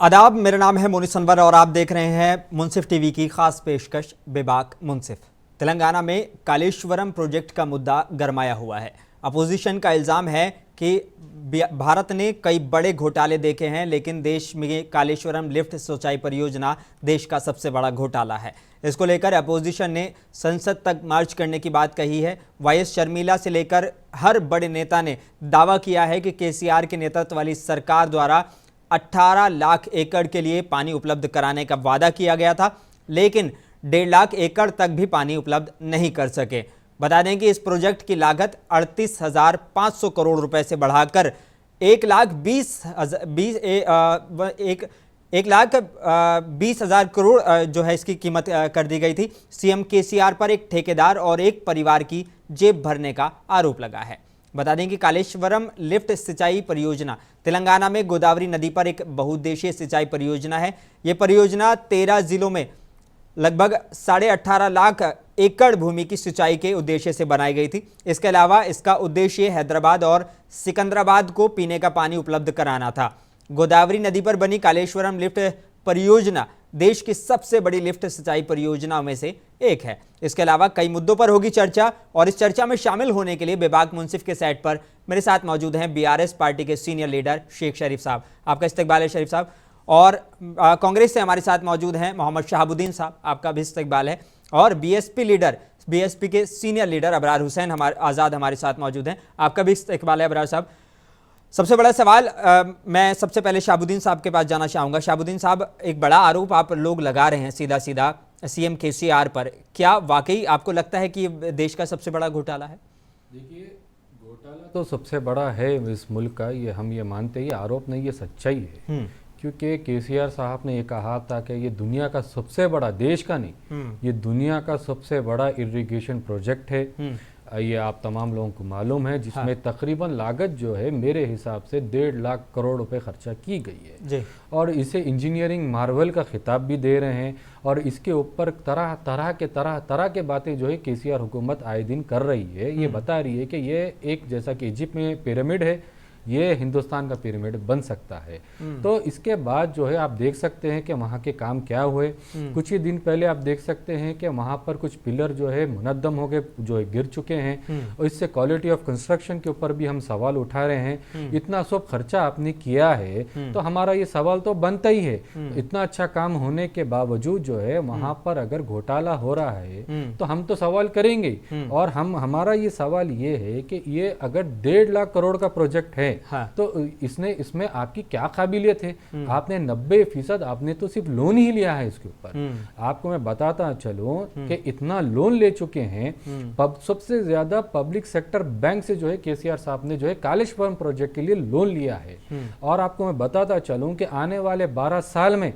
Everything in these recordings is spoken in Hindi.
आदाब, मेरा नाम है मोनिस अनवर और आप देख रहे हैं मुंसिफ टीवी की खास पेशकश बेबाक मुंसिफ। तेलंगाना में कालेश्वरम प्रोजेक्ट का मुद्दा गरमाया हुआ है। अपोजिशन का इल्ज़ाम है कि भारत ने कई बड़े घोटाले देखे हैं, लेकिन देश में कालेश्वरम लिफ्ट सिंचाई परियोजना देश का सबसे बड़ा घोटाला है। इसको लेकर अपोजिशन ने संसद तक मार्च करने की बात कही है। वाईएस शर्मिला से लेकर हर बड़े नेता ने दावा किया है कि केसीआर के नेतृत्व वाली सरकार द्वारा 18 लाख एकड़ के लिए पानी उपलब्ध कराने का वादा किया गया था, लेकिन 1.5 लाख एकड़ तक भी पानी उपलब्ध नहीं कर सके। बता दें कि इस प्रोजेक्ट की लागत 38,500 करोड़ रुपए से बढ़ाकर 1,20,000 करोड़ जो है इसकी कीमत कर दी गई थी। सीएम केसीआर पर एक ठेकेदार और एक परिवार की जेब भरने का आरोप लगा है। बता दें कि कालेश्वरम लिफ्ट सिंचाई परियोजना तेलंगाना में गोदावरी नदी पर एक बहुउद्देशीय सिंचाई परियोजना है। ये परियोजना 13 जिलों में लगभग 18.5 लाख एकड़ भूमि की सिंचाई के उद्देश्य से बनाई गई थी। इसके अलावा इसका उद्देश्य हैदराबाद और सिकंदराबाद को पीने का पानी उपलब्ध कराना था। गोदावरी नदी पर बनी कालेश्वरम लिफ्ट परियोजना देश की सबसे बड़ी लिफ्ट सिंचाई परियोजनाओं में से एक है। इसके अलावा कई मुद्दों पर होगी चर्चा और इस चर्चा में शामिल होने के लिए बेबाक मुंसिफ के सेट पर मेरे साथ मौजूद हैं बीआरएस पार्टी के सीनियर लीडर शेख शरीफ साहब। आपका इस्तकबाल है शरीफ साहब। और कांग्रेस से हमारे साथ मौजूद हैं मोहम्मद शहाबुद्दीन साहब, आपका भी इस्तकबाल है। और बीएसपी के सीनियर लीडर अबरार हुसैन आज़ाद हमारे साथ मौजूद हैं, आपका भी इस्तकबाल है अबरार साहब। सबसे बड़ा सवाल मैं सबसे पहले शहाबुद्दीन साहब के पास जाना चाहूँगा। शहाबुद्दीन साहब, एक बड़ा आरोप आप लोग लगा रहे हैं सीधा सीधा सीएम केसीआर पर। क्या वाकई आपको लगता है कि देश का सबसे बड़ा घोटाला है? देखिए, घोटाला तो सबसे बड़ा है इस मुल्क का, ये हम ये मानते हैं। आरोप नहीं, ये सच्चाई है। क्योंकि केसीआर साहब ने ये कहा था कि ये दुनिया का सबसे बड़ा, देश का नहीं, ये दुनिया का सबसे बड़ा इरिगेशन प्रोजेक्ट है। ये आप तमाम लोगों को मालूम है, जिसमें तकरीबन लागत जो है मेरे हिसाब से 1.5 लाख करोड़ रुपए खर्चा की गई है जी। और इसे इंजीनियरिंग मार्वल का खिताब भी दे रहे हैं। और इसके ऊपर तरह तरह के बातें जो है केसीआर हुकूमत आए दिन कर रही है। ये बता रही है कि ये एक, जैसा कि इजिप्ट में पिरामिड है, ये हिंदुस्तान का पिरामिड बन सकता है। तो इसके बाद जो है आप देख सकते हैं कि वहाँ के काम क्या हुए। कुछ ही दिन पहले आप देख सकते हैं कि वहाँ पर कुछ पिलर जो है मुनद्दम हो गए, जो है गिर चुके हैं। और इससे क्वालिटी ऑफ कंस्ट्रक्शन के ऊपर भी हम सवाल उठा रहे हैं। इतना सब खर्चा आपने किया है तो हमारा ये सवाल तो बनता ही है। इतना अच्छा काम होने के बावजूद जो है वहाँ पर अगर घोटाला हो रहा है तो हम तो सवाल करेंगे। और हमारा ये सवाल ये है कि ये अगर 1.5 लाख करोड़ का प्रोजेक्ट है तो इसमें आपकी क्या काबिलियत है? आपने 90% आपने तो सिर्फ लोन ही लिया है इसके ऊपर। आपको मैं बताता चलूं कि इतना लोन ले चुके हैं। सबसे ज्यादा पब्लिक सेक्टर बैंक से जो है केसीआर साहब ने जो है कालेश्वरम प्रोजेक्ट के लिए लोन लिया है। और आपको मैं बताता चलूं कि आने वाले 12 साल में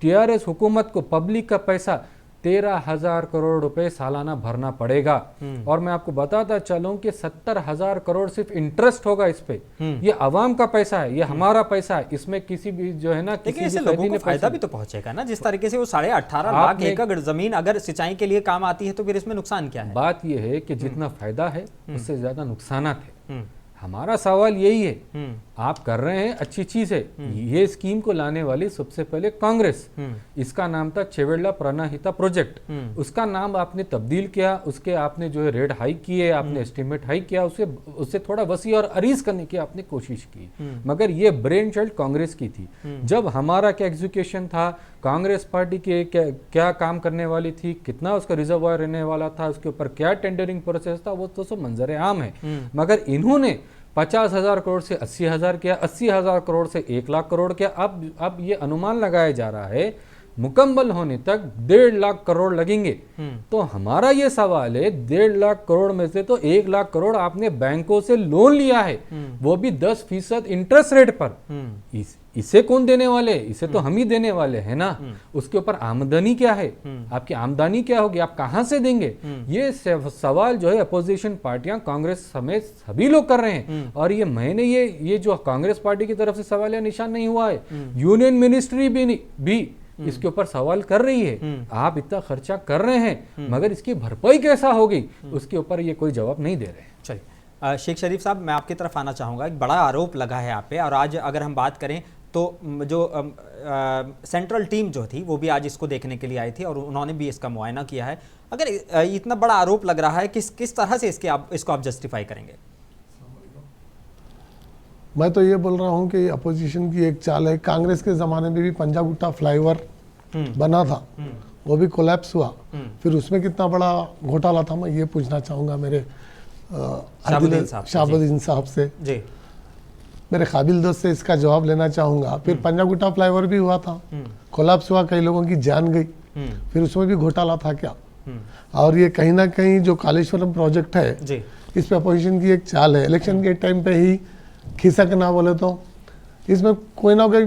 टीआरएस हुकूमत को पब्लिक का पैसा 13,000 करोड़ रुपए सालाना भरना पड़ेगा। और मैं आपको बताता चलूं कि 70,000 करोड़ सिर्फ इंटरेस्ट होगा इस पे। ये अवाम का पैसा है, ये हमारा पैसा है। इसमें किसी भी जो है ना, लेकिन इससे लोगों को फायदा भी तो पहुंचेगा ना। जिस तरीके से वो 18.5 लाख एकड़ जमीन अगर सिंचाई के लिए काम आती है तो फिर इसमें नुकसान क्या है? बात ये है कि जितना फायदा है उससे ज्यादा नुकसान है। हमारा सवाल यही है, आप कर रहे हैं, अच्छी चीज है। ये स्कीम को लाने वाली सबसे पहले कांग्रेस, इसका नाम था चेवेल्ला प्रणहिता प्रोजेक्ट। उसका नाम आपने तब्दील किया, उसके आपने जो है रेट हाई किए, आपने एस्टिमेट हाई किया, उससे थोड़ा वसी और अरीज करने की आपने कोशिश की। मगर ये ब्रेन चाइल्ड कांग्रेस की थी। जब हमारा क्या एग्जीक्यूशन था, कांग्रेस पार्टी के क्या काम करने वाली थी, कितना उसका रिजर्वायर रहने वाला था, उसके ऊपर क्या टेंडरिंग प्रोसेस था, वो तो सब मंजर आम है। मगर इन्होंने 50,000 करोड़ से 80,000 किया, 80,000 करोड़ से 1 लाख करोड़ किया। अब ये अनुमान लगाया जा रहा है मुकम्मल होने तक 1.5 लाख करोड़ लगेंगे। तो हमारा ये सवाल है, 1.5 लाख करोड़ में से तो 1 लाख करोड़ आपने बैंकों से लोन लिया है, वो भी 10% इंटरेस्ट रेट पर। इसे कौन देने वाले? इसे तो हम ही देने वाले हैं ना। उसके ऊपर आमदनी क्या है? आपकी आमदनी क्या होगी? आप कहां से देंगे? ये सवाल जो है अपोजिशन पार्टियां कांग्रेस समेत सभी लोग कर रहे हैं। और ये मैंने ये जो कांग्रेस पार्टी की तरफ से सवाल या निशान नहीं हुआ है, यूनियन मिनिस्ट्री भी इसके ऊपर सवाल कर रही है। आप इतना खर्चा कर रहे हैं मगर इसकी भरपाई कैसा होगी, उसके ऊपर ये कोई जवाब नहीं दे रहे। चलिए शेख शरीफ साहब, मैं आपकी तरफ आना चाहूँगा। एक बड़ा आरोप लगा है आप पे, और आज अगर हम बात करें तो जो सेंट्रल टीम जो थी वो भी आज इसको देखने के लिए आई थी और उन्होंने भी इसका मुआयना किया है। अगर इतना बड़ा आरोप लग रहा है, किस तरह से इसको आप जस्टिफाई करेंगे? मैं तो ये बोल रहा हूँ कि अपोजिशन की एक चाल है। कांग्रेस के ज़माने में भी पंजागुट्टा फ्लाईओवर बना था, वो भी कोलैप्स हुआ, फिर उसमें कितना बड़ा घोटाला था, मैं ये पूछना चाहूँगा मेरे शाहबुद्दीन साहब से जी। मेरे काबिल दोस्त से इसका जवाब लेना चाहूँगा। फिर पंजागुट्टा फ्लाईओवर भी हुआ था, कोलैप्स हुआ, कई लोगों की जान गई, फिर उसमें भी घोटाला था क्या? और ये कहीं ना कहीं जो कालेश्वरम प्रोजेक्ट है जी। इस पे अपोजिशन की एक चाल है। इलेक्शन के टाइम पे ही खिसक ना बोले तो इसमें कोई ना कोई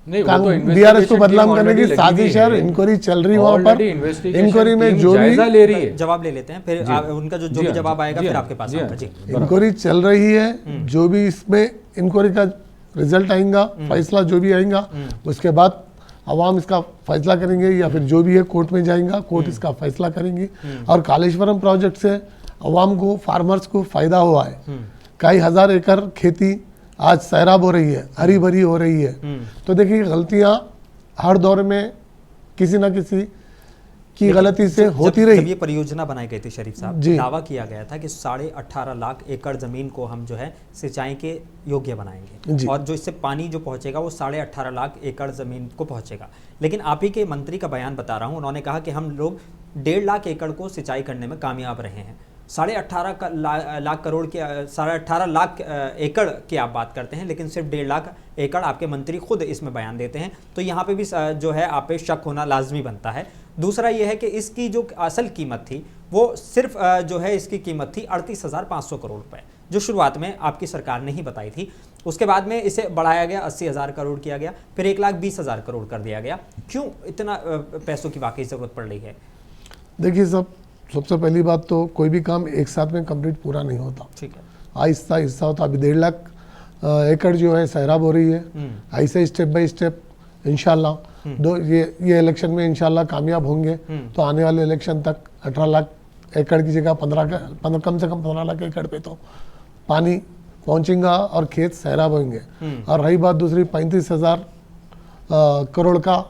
बीआरएस को बदनाम करने की साजिश है, इंक्वायरी चल रही वहाँ पर। इंक्वायरी में जो भी ले रही है, जवाब ले लेते हैं, फिर उनका जो भी जवाब आएगा फिर आपके पास आएगा जी। इंक्वायरी चल रही है, जो भी इसमें इंक्वायरी का रिजल्ट आएगा, फैसला जो भी आएगा, उसके बाद अवाम इसका फैसला करेंगे या फिर जो भी है कोर्ट में जाएगा, कोर्ट इसका फैसला करेंगी। और कालेश्वरम प्रोजेक्ट से अवाम को, फार्मर्स को फायदा हुआ है। कई हजार एकड़ खेती आज सैराब हो रही है, हरी भरी हो रही है। तो देखिए, गलतियां हर दौर में किसी ना किसी की गलती से होती रही। जब ये परियोजना बनाई गई थी शरीफ साहब, दावा किया गया था कि 18.5 लाख एकड़ जमीन को हम जो है सिंचाई के योग्य बनाएंगे और जो इससे पानी जो पहुंचेगा वो 18.5 लाख एकड़ जमीन को पहुंचेगा। लेकिन आप ही के मंत्री का बयान बता रहा हूं, उन्होंने कहा कि हम लोग 1.5 लाख एकड़ को सिंचाई करने में कामयाब रहे हैं। 18.5 लाख करोड़ के 18.5 लाख एकड़ की आप बात करते हैं, लेकिन सिर्फ 1.5 लाख एकड़ आपके मंत्री खुद इसमें बयान देते हैं। तो यहाँ पे भी जो है आप पे शक होना लाजमी बनता है। दूसरा ये है कि इसकी जो असल कीमत थी वो सिर्फ जो है इसकी कीमत थी 38,500 करोड़ रुपए, जो शुरुआत में आपकी सरकार ने ही बताई थी। उसके बाद में इसे बढ़ाया गया, 80,000 करोड़ किया गया, फिर 1,20,000 करोड़ कर दिया गया। क्यों इतना पैसों की वाकई ज़रूरत पड़ रही है? देखिए, सबसे पहली बात तो कोई भी काम एक साथ में कंप्लीट पूरा नहीं होता, ठीक है, आहिस्ता आहिस्ता होता। अभी 1.5 लाख एकड़ जो है सैराब हो रही है, ऐसे स्टेप बाय स्टेप इंशाल्लाह ये इलेक्शन में इंशाल्लाह कामयाब होंगे तो आने वाले इलेक्शन तक 18 लाख एकड़ की जगह 15 कम से कम 15 लाख एकड़ पे तो पानी पहुंचेगा और खेत सैराब होंगे। और रही बात दूसरी 35,000 करोड़ का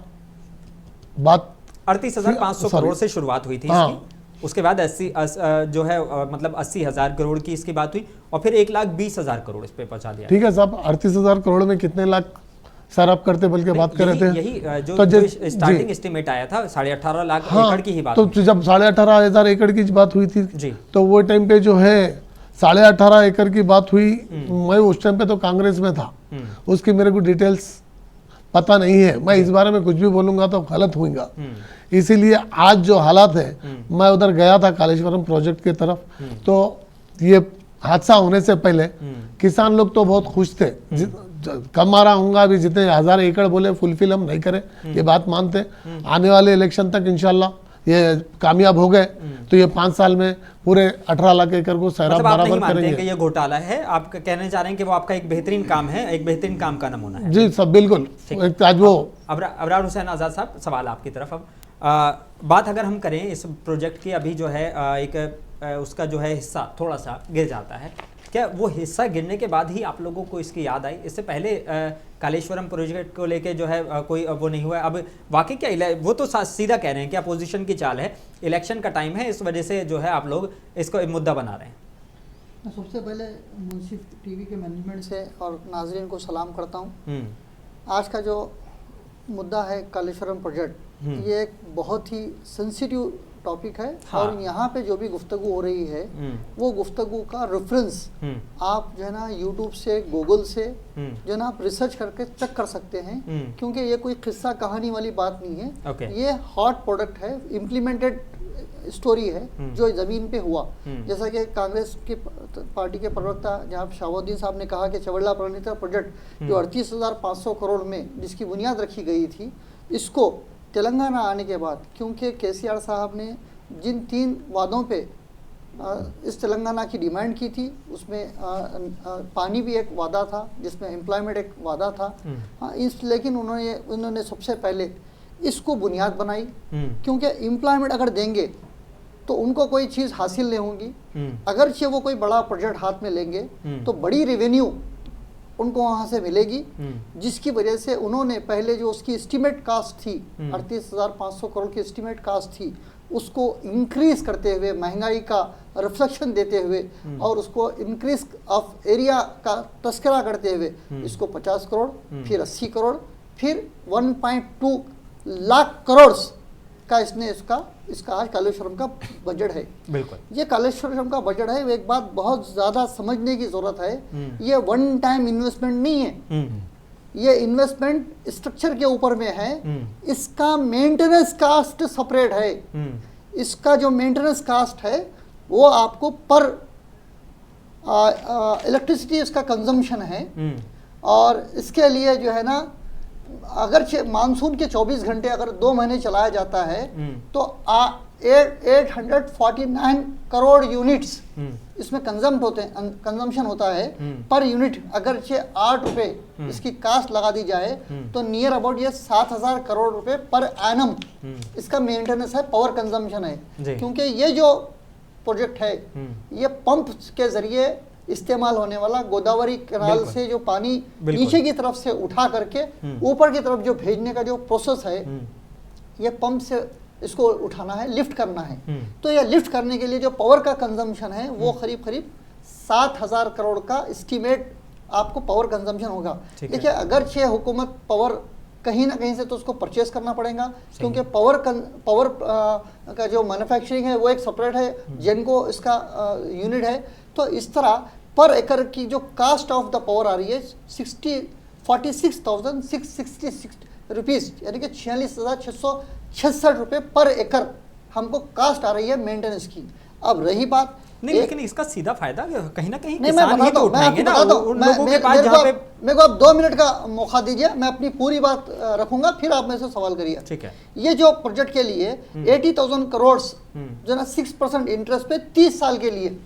बात, 38,500 करोड़ से शुरुआत हुई थी इसकी। उसके बाद 80,000 करोड़ की इसकी बात हुई और फिर 1,20,000 करोड़ इस पे पहुंचा दिया। ठीक है साहब, 38,000 करोड़ में कितने लाख सैराब करते बल्कि बात कर रहे थे? यही जो स्टार्टिंग एस्टिमेट आया था 18.5 लाख एकड़ की ही बात। तो जब 18,500 एकड़ की बात हुई थी जी, तो वो टाइम पे जो है 18.5 एकड़ की बात हुई। मैं उस टाइम पे तो कांग्रेस में था, उसकी मेरे को डिटेल्स पता नहीं है। मैं इस बारे में कुछ भी बोलूंगा तो गलत होगा, इसीलिए आज जो हालात है, मैं उधर गया था कालेश्वरम प्रोजेक्ट की तरफ, तो ये हादसा होने से पहले किसान लोग तो बहुत खुश थे। कम आ रहा होगा, अभी जितने 1000 एकड़ बोले फुलफिल हम नहीं करें, ये बात मानते। आने वाले इलेक्शन तक इंशाल्लाह ये कामयाब हो गए तो ये 5 साल में पूरे 18 लाख एकड़ को सैराब बराबर करेंगे। कि ये घोटाला है, आप कहने जा रहे हैं कि वो आपका एक बेहतरीन काम है, एक बेहतरीन काम का नमूना है? जी सब बिल्कुल। आज वो अबरार हुसैन आज़ाद साहब, सवाल आपकी तरफ। अब बात अगर हम करें इस प्रोजेक्ट की, अभी जो है उसका जो है हिस्सा थोड़ा सा गिर जाता है, क्या वो हिस्सा गिरने के बाद ही आप लोगों को इसकी याद आई? इससे पहले कालेश्वरम प्रोजेक्ट को लेके जो है कोई वो नहीं हुआ? अब वाकई क्या वो तो सीधा कह रहे हैं कि अपोजिशन की चाल है, इलेक्शन का टाइम है, इस वजह से जो है आप लोग इसको मुद्दा बना रहे हैं। मैं सबसे पहले मुंसिफ टीवी के मैनेजमेंट से और नाजरीन को सलाम करता हूँ। आज का जो मुद्दा है कालेश्वरम प्रोजेक्ट, ये एक बहुत ही सेंसिटिव टॉपिक है। हाँ। और यहाँ पे जो भी गुफ्तगू हो रही है वो गुफ्तगू का रेफरेंस आप जो है ना यूट्यूब से, गूगल से जो है ना आप रिसर्च करके चेक कर सकते हैं, क्योंकि ये कोई किस्सा कहानी वाली बात नहीं है। ये हॉट प्रोडक्ट है, इम्प्लीमेंटेड स्टोरी है जो ज़मीन पे हुआ। जैसा कि कांग्रेस की पार्टी के प्रवक्ता जनाब शाहबुद्दीन साहब ने कहा कि चवल्ला प्रणीता प्रोजेक्ट जो 38,500 करोड़ में जिसकी बुनियाद रखी गई थी, इसको तेलंगाना आने के बाद, क्योंकि केसीआर साहब ने जिन 3 वादों पे इस तेलंगाना की डिमांड की थी, उसमें पानी भी एक वादा था, जिसमें एम्प्लॉयमेंट एक वादा था। लेकिन उन्होंने सबसे पहले इसको बुनियाद बनाई, क्योंकि एम्प्लॉयमेंट अगर देंगे तो उनको कोई चीज़ हासिल नहीं होगी। अगरचे वो कोई बड़ा प्रोजेक्ट हाथ में लेंगे तो बड़ी रेवेन्यू उनको वहाँ से मिलेगी, जिसकी वजह से उन्होंने पहले जो उसकी एस्टीमेट कास्ट थी 38,500 करोड़ की एस्टीमेट कास्ट थी, उसको इंक्रीज करते हुए, महंगाई का रिफ्लेक्शन देते हुए और उसको इंक्रीज ऑफ एरिया का तस्करा करते हुए इसको 50 करोड़, फिर 80 करोड़, फिर 1.2 लाख करोड़ का इसने इसका आज कालेश्वरम का बजट है। बिल्कुल, ये कालेश्वरम का बजट है। एक बात बहुत ज़्यादा समझने की ज़रूरत है, ये वन टाइम इन्वेस्टमेंट नहीं है, ये इन्वेस्टमेंट स्ट्रक्चर के ऊपर में है। इसका मेंटेनेंस कास्ट सेपरेट है। इसका जो मेंटेनेंस कास्ट है वो आपको पर इलेक्ट्रिसिटी इसका कंजम्पशन है, और इसके लिए जो है ना, अगर मानसून के 24 घंटे अगर 2 महीने चलाया जाता है तो 849 करोड़ यूनिट्स इसमें कंजम्पशन होता है पर यूनिट। अगर 8 रुपए इसकी कास्ट लगा दी जाए तो नियर अबाउट ये 7,000 करोड़ रुपए पर एनम इसका मेंटेनेंस है, पावर कंजम्पशन है। क्योंकि ये जो प्रोजेक्ट है ये पंप के जरिए इस्तेमाल होने वाला, गोदावरी कैनाल से जो पानी नीचे की तरफ से उठा करके ऊपर की तरफ जो भेजने का जो प्रोसेस है, ये पंप से इसको उठाना है, लिफ्ट करना है। तो ये लिफ्ट करने के लिए जो पावर का कंजम्पशन है वो करीब 7,000 करोड़ का एस्टीमेट आपको पावर कंजम्पशन होगा। देखिए, अगर हुकूमत पावर कहीं ना कहीं से तो उसको परचेस करना पड़ेगा, क्योंकि पावर का जो मैन्युफैक्चरिंग है वो एक सेपरेट है, जेनको इसका यूनिट है। तो इस तरह पर एकड़ की जो कास्ट ऑफ द पावर आ रही है 46,666 रुपीज़, यानी कि 46,666 रुपये पर एकड़ हमको कास्ट आ रही है मेंटेनेंस की। अब रही बात नहीं, लेकिन इसका सीधा फायदा कहीं ना कहीं नहीं, किसान ही तो उठाएंगे ना, उन लोगों के पास जहाँ पे। मेरे को आप 2 मिनट का मौका दीजिए, मैं अपनी पूरी बात रखूंगा, फिर आप मेरे से सवाल करिए। ठीक है। ये जो प्रोजेक्ट के लिए 80,000 करोड़ जो ना 6% इंटरेस्ट पे 30 साल के लिए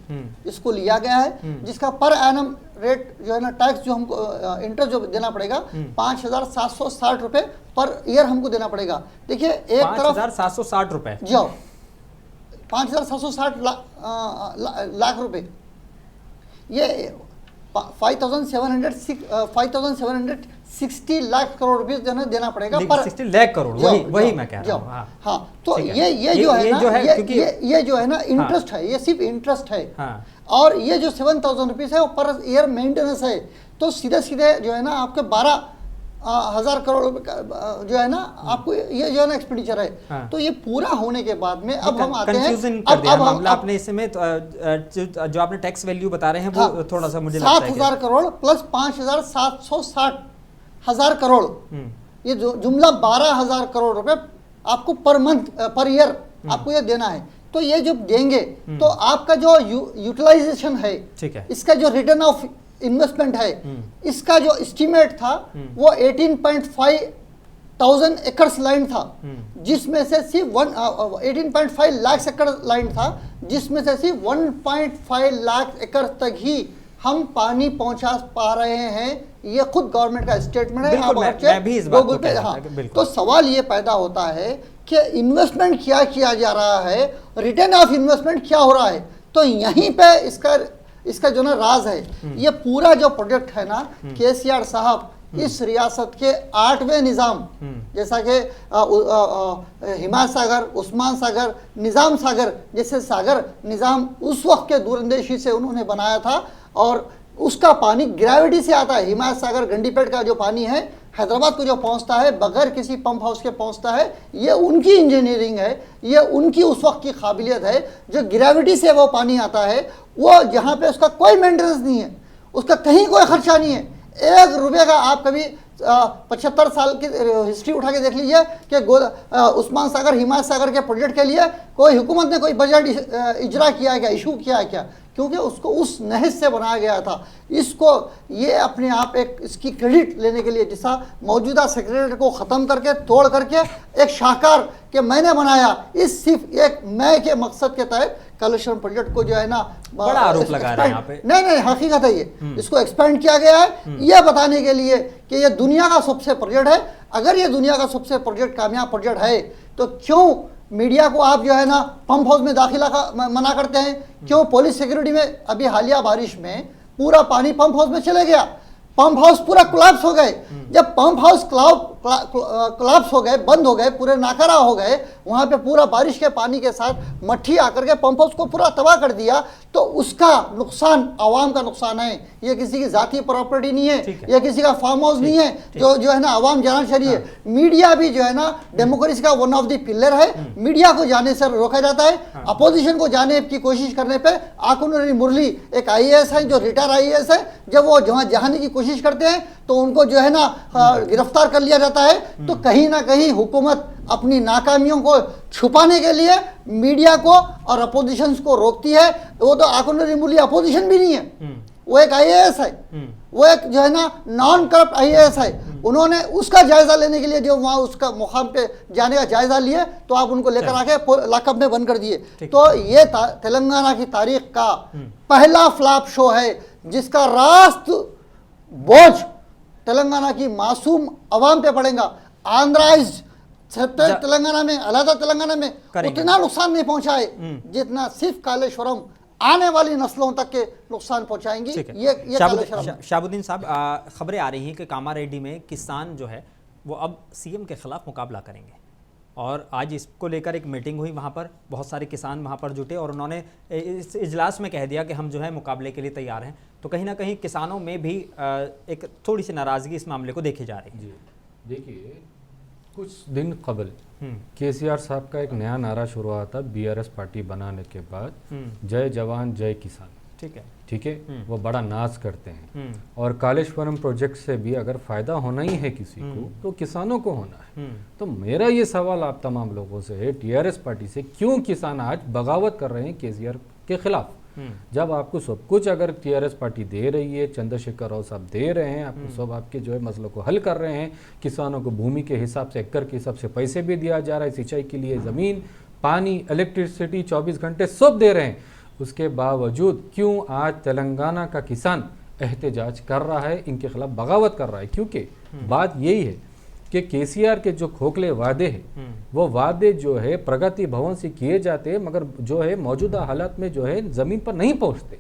इसको लिया गया है, जिसका पर एनम रेट जो है ना, टैक्स जो हमको इंटरेस्ट जो देना पड़ेगा 5,760 रुपए पर ईयर हमको देना पड़ेगा। देखिए, एक तरफ 5,760 रुपए, जाओ 5,760 लाख रुपए, ये 5,760 लाख करोड़ रुपए देना पड़ेगा पर 60 लाख करोड़, वही मैं कह रहा हूँ। हाँ, तो ये जो है ना इंटरेस्ट है, ये सिर्फ इंटरेस्ट है। और ये जो 7,000 रुपीज़ है वो पर ईयर मेंटेनेंस है। तो सीधे जो है ना आपके 12,000 करोड़ जो है ना आपको ये जो है ना एक्सपेंडिचर है। तो ये पूरा होने के बाद में अब हम आते हैं, अब मामला आपने इसमें जो आपने टैक्स वैल्यू बता रहे हैं वो थोड़ा सा मुझे लगता है 7,000 करोड़ प्लस 5,760 करोड़, ये जो जुमला 12,000 करोड़ रुपए आपको पर मंथ पर ईयर आपको ये देना है। तो ये जब देंगे तो आपका जो यूटिलाइजेशन है, ठीक है, इसका जो रिटर्न ऑफ इन्वेस्टमेंट है, इसका जो एस्टीमेट था वो 18.5 थाउजेंड एकर्स लैंड था, जिसमें से सिर्फ 18.5 लाख एकड़ लैंड था, जिसमें से सिर्फ 1.5 लाख एकड़ तक ही हम पानी पहुंचा पा रहे हैं। ये खुद गवर्नमेंट का स्टेटमेंट है। मैं भी इस बात को कह रहा था। तो सवाल ये पैदा होता है कि इन्वेस्टमेंट क्या किया जा रहा है, रिटर्न ऑफ इन्वेस्टमेंट क्या हो रहा है। तो यहीं पे इसका जो ना राज है। ये पूरा जो प्रोजेक्ट है ना, केसीआर साहब इस रियासत के 8वें निज़ाम, जैसा कि हिमायत सागर, उस्मान सागर, निज़ाम सागर जैसे सागर निज़ाम उस वक्त के दूरंदेशी से उन्होंने बनाया था, और उसका पानी ग्रेविटी से आता है। हिमायत सागर गंडीपेट का जो पानी है हैदराबाद को जो पहुंचता है बगैर किसी पंप हाउस के पहुंचता है। ये उनकी इंजीनियरिंग है, ये उनकी उस वक्त की काबिलियत है, जो ग्रेविटी से वो पानी आता है, वो जहाँ पे उसका कोई मेंटेनेंस नहीं है, उसका कहीं कोई खर्चा नहीं है। 1 रुपये का आप कभी 75 साल की हिस्ट्री उठा के देख लीजिए कि उस्मान सागर, हिमायत सागर के प्रोजेक्ट के लिए कोई हुकूमत ने कोई बजट इजरा किया है क्या, इशू किया है क्या? क्योंकि उसको उस नहज से बनाया गया था। इसको ये अपने आप एक इसकी क्रेडिट लेने के लिए, जिसा मौजूदा सेक्रेटरी को ख़त्म करके तोड़ करके एक शाहकार के मैंने बनाया, इस सिर्फ एक मैं के मकसद के तहत कालेश्वरम प्रोजेक्ट को जो है ना बड़ा आरोप लगा रहे हैं यहाँ पे। नहीं, हकीकत है ये, इसको एक्सपेंड किया गया है ये बताने के लिए कि ये दुनिया का सबसे प्रोजेक्ट है। अगर ये दुनिया का सबसे प्रोजेक्ट कामयाब प्रोजेक्ट है तो क्यों मीडिया को आप जो है ना पंप हाउस में दाखिला का मना करते हैं? क्यों पुलिस सिक्योरिटी में अभी हालिया बारिश में पूरा पानी पंप हाउस में चले गया? पंप हाउस पूरा कोलैप्स हो गए। जब पंप हाउस कोलैप्स हो गए, बंद हो गए, पूरे नाकारा हो गए, वहां पे पूरा बारिश के पानी के साथ मट्ठी आकर के पंप हाउस को पूरा तबाह कर दिया, तो उसका नुकसान आवाम का नुकसान है। ये किसी की जाती प्रॉपर्टी नहीं है, ये किसी का फार्म हाउस नहीं है, जो है ना आवाम जाना चाहिए। मीडिया भी जो है ना डेमोक्रेसी का वन ऑफ द पिलर है, मीडिया को जाने से रोका जाता है। अपोजिशन को जाने की कोशिश करने पे आकुन मुरली एक IAS है, जो रिटायर IAS है, जब वो जहाँ जाने की कोशिश करते हैं तो उनको जो है ना गिरफ्तार कर लिया जाता है। तो कहीं ना कहीं हुकूमत अपनी नाकामियों को छुपाने के लिए मीडिया को और अपोजिशन को रोकती है। वो तो आकुन मुरली अपोजिशन भी नहीं है, वो एक IAS है, वो एक जो है ना नॉन करप्ट IAS है। उन्होंने उसका जायजा लेने के लिए जो वहाँ उसका मुकाम पे जाने का जायजा लिए, तो आप उनको लेकर आके लॉकअप में बंद कर दिए। तो ये तेलंगाना की तारीख का पहला फ्लॉप शो है, जिसका रास्त बोझ तेलंगाना की मासूम अवाम पे पड़ेगा। आंध्राइज्ड तेलंगाना में, अलहदा तेलंगाना में उतना नुकसान नहीं पहुंचा है जितना सिर्फ कालेश्वरम आने वाली नस्लों तक के नुकसान पहुंचाएंगी। ये शाहबुद्दीन साहब, खबरें आ रही हैं कि कामारेड्डी में किसान जो है वो अब CM के खिलाफ मुकाबला करेंगे, और आज इसको लेकर एक मीटिंग हुई, वहाँ पर बहुत सारे किसान वहाँ पर जुटे और उन्होंने इस इजलास में कह दिया कि हम जो है मुकाबले के लिए तैयार हैं। तो कहीं ना कहीं किसानों में भी एक थोड़ी सी नाराज़गी इस मामले को देखी जा रही है। जी देखिए, कुछ दिन कबल KCR साहब का एक नया नारा शुरू हुआ था BRS पार्टी बनाने के बाद, जय जवान जय किसान। ठीक है, वो बड़ा नाज करते हैं। और कालेश्वरम प्रोजेक्ट से भी अगर फ़ायदा होना ही है किसी को, तो किसानों को होना है। तो मेरा ये सवाल आप तमाम लोगों से है, TRS पार्टी से, क्यों किसान आज बगावत कर रहे हैं KCR के खिलाफ? जब आपको सब कुछ अगर TRS पार्टी दे रही है, चंद्रशेखर राव साहब दे रहे हैं, आपको सब आपके जो है मसलों को हल कर रहे हैं, किसानों को भूमि के हिसाब से, एकड़ के हिसाब से पैसे भी दिया जा रहा है, सिंचाई के लिए ज़मीन, पानी, इलेक्ट्रिसिटी 24 घंटे सब दे रहे हैं, उसके बावजूद क्यों आज तेलंगाना का किसान एहतजाज कर रहा है, इनके खिलाफ बगावत कर रहा है? क्योंकि बात यही है कि KCR के जो खोखले वादे हैं, वो वादे जो है प्रगति भवन से किए जाते हैं, मगर जो है मौजूदा हालात में जो है जमीन पर नहीं पहुंचते।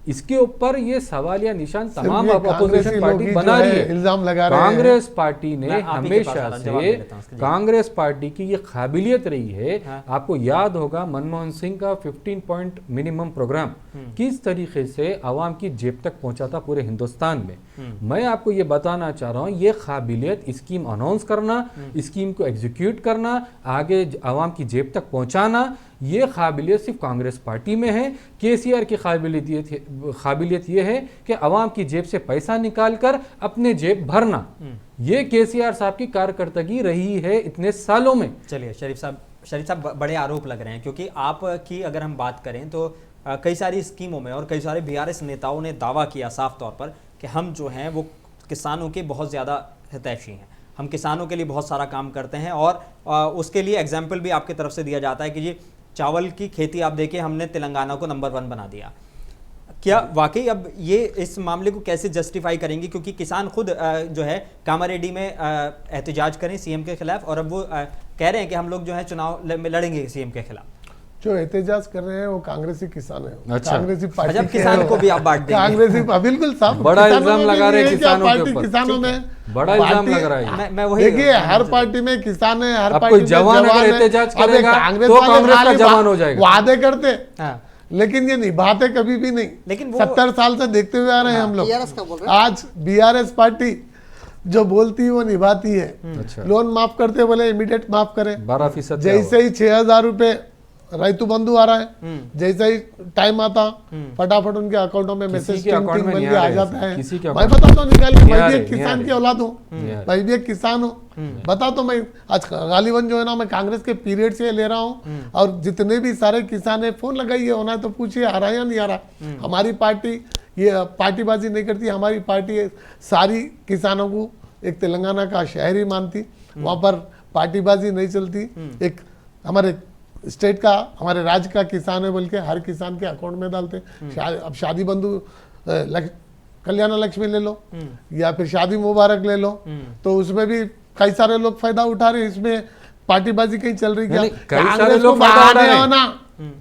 इसके ऊपर ये सवालिया निशान तमाम अपोजिशन पार्टी बना रही है, इल्जाम लगा रहे हैं। कांग्रेस पार्टी ने हमेशा से, कांग्रेस पार्टी की ये काबिलियत रही है। आपको याद होगा मनमोहन सिंह का 15 पॉइंट मिनिमम प्रोग्राम किस तरीके से आवाम की जेब तक पहुंचा था पूरे हिंदुस्तान में। मैं आपको ये बताना चाह रहा हूँ, ये काबिलियत, स्कीम अनाउंस करना, स्कीम को एग्जीक्यूट करना, आगे आवाम की जेब तक पहुंचाना, ये काबिलियत सिर्फ कांग्रेस पार्टी में है। KCR की काबिलियत ये है कि अवाम की जेब से पैसा निकाल कर अपने जेब भरना। ये KCR साहब की कारकर्दगी रही है इतने सालों में। चलिए शरीफ साहब बड़े आरोप लग रहे हैं, क्योंकि आपकी अगर हम बात करें तो कई सारी स्कीमों में और कई सारे BRS नेताओं ने दावा किया साफ तौर पर कि हम जो हैं वो किसानों के बहुत ज़्यादा हितैषी हैं, हम किसानों के लिए बहुत सारा काम करते हैं। और उसके लिए एग्जाम्पल भी आपकी तरफ से दिया जाता है कि जी चावल की खेती आप देखिए, हमने तेलंगाना को नंबर 1 बना दिया। क्या वाकई अब ये इस मामले को कैसे जस्टिफाई करेंगे, क्योंकि किसान खुद जो है कामारेड्डी में एहतजाज करें CM के खिलाफ, और अब वो कह रहे हैं कि हम लोग जो है चुनाव में लड़ेंगे CM के खिलाफ। जो एहतजाज कर रहे हैं वो कांग्रेसी किसान है। अच्छा। कांग्रेसी पार्टी जब किसान को भी आप बांट देंगे। कांग्रेसी बिल्कुल साफ बड़ा इल्जाम लगा रहे हैं किसानों के ऊपर। किसानों में बड़ा इल्जाम लग रहा है। मैं वही देखिए, हर पार्टी में किसान है, हर अब पार्टी कोई में जवान अगर एहतजाज करेगा तो कांग्रेस का जवान हो जाएगा। वादे करते हाँ। लेकिन ये निभाते कभी भी नहीं। लेकिन 70 साल से देखते हुए आ रहे हैं हम लोग। BRS का बोल रहे हैं। आज BRS पार्टी जो बोलती है वो निभाती है। अच्छा। लोन माफ करते बोले इमीडिएट माफ करें। 12% जैसे ही 6,000 रुपए रैतु बंधु आ रहा है, जैसे ही टाइम आता फटाफट उनके अकाउंटों में मैसेज मिल के आ जाता है। मैं बताता हूँ निकाल के, मैं भी एक किसान की औलाद हूँ, मैं भी एक किसान हूँ। बता तो मैं आज गालिबन जो है ना, मैं कांग्रेस के पीरियड से ले रहा हूँ, और जितने भी सारे किसान है फोन लगाइए, होना है तो पूछिए आ रहा है या नहीं आ रहा। हमारी पार्टी ये पार्टीबाजी नहीं करती, हमारी पार्टी सारी किसानों को एक तेलंगाना का शहरी मानती, वहाँ पर पार्टीबाजी नहीं चलती। एक हमारे स्टेट का, हमारे राज्य का किसान है बोल के हर किसान के अकाउंट में डालते। अब शादी बंधु कल्याण लक्ष्मी ले लो या फिर शादी मुबारक ले लो, तो उसमें भी कई सारे लोग फायदा उठा रहे। इसमें पार्टीबाजी कहीं चल रही क्या? कांग्रेस को बढ़ाने हो ना,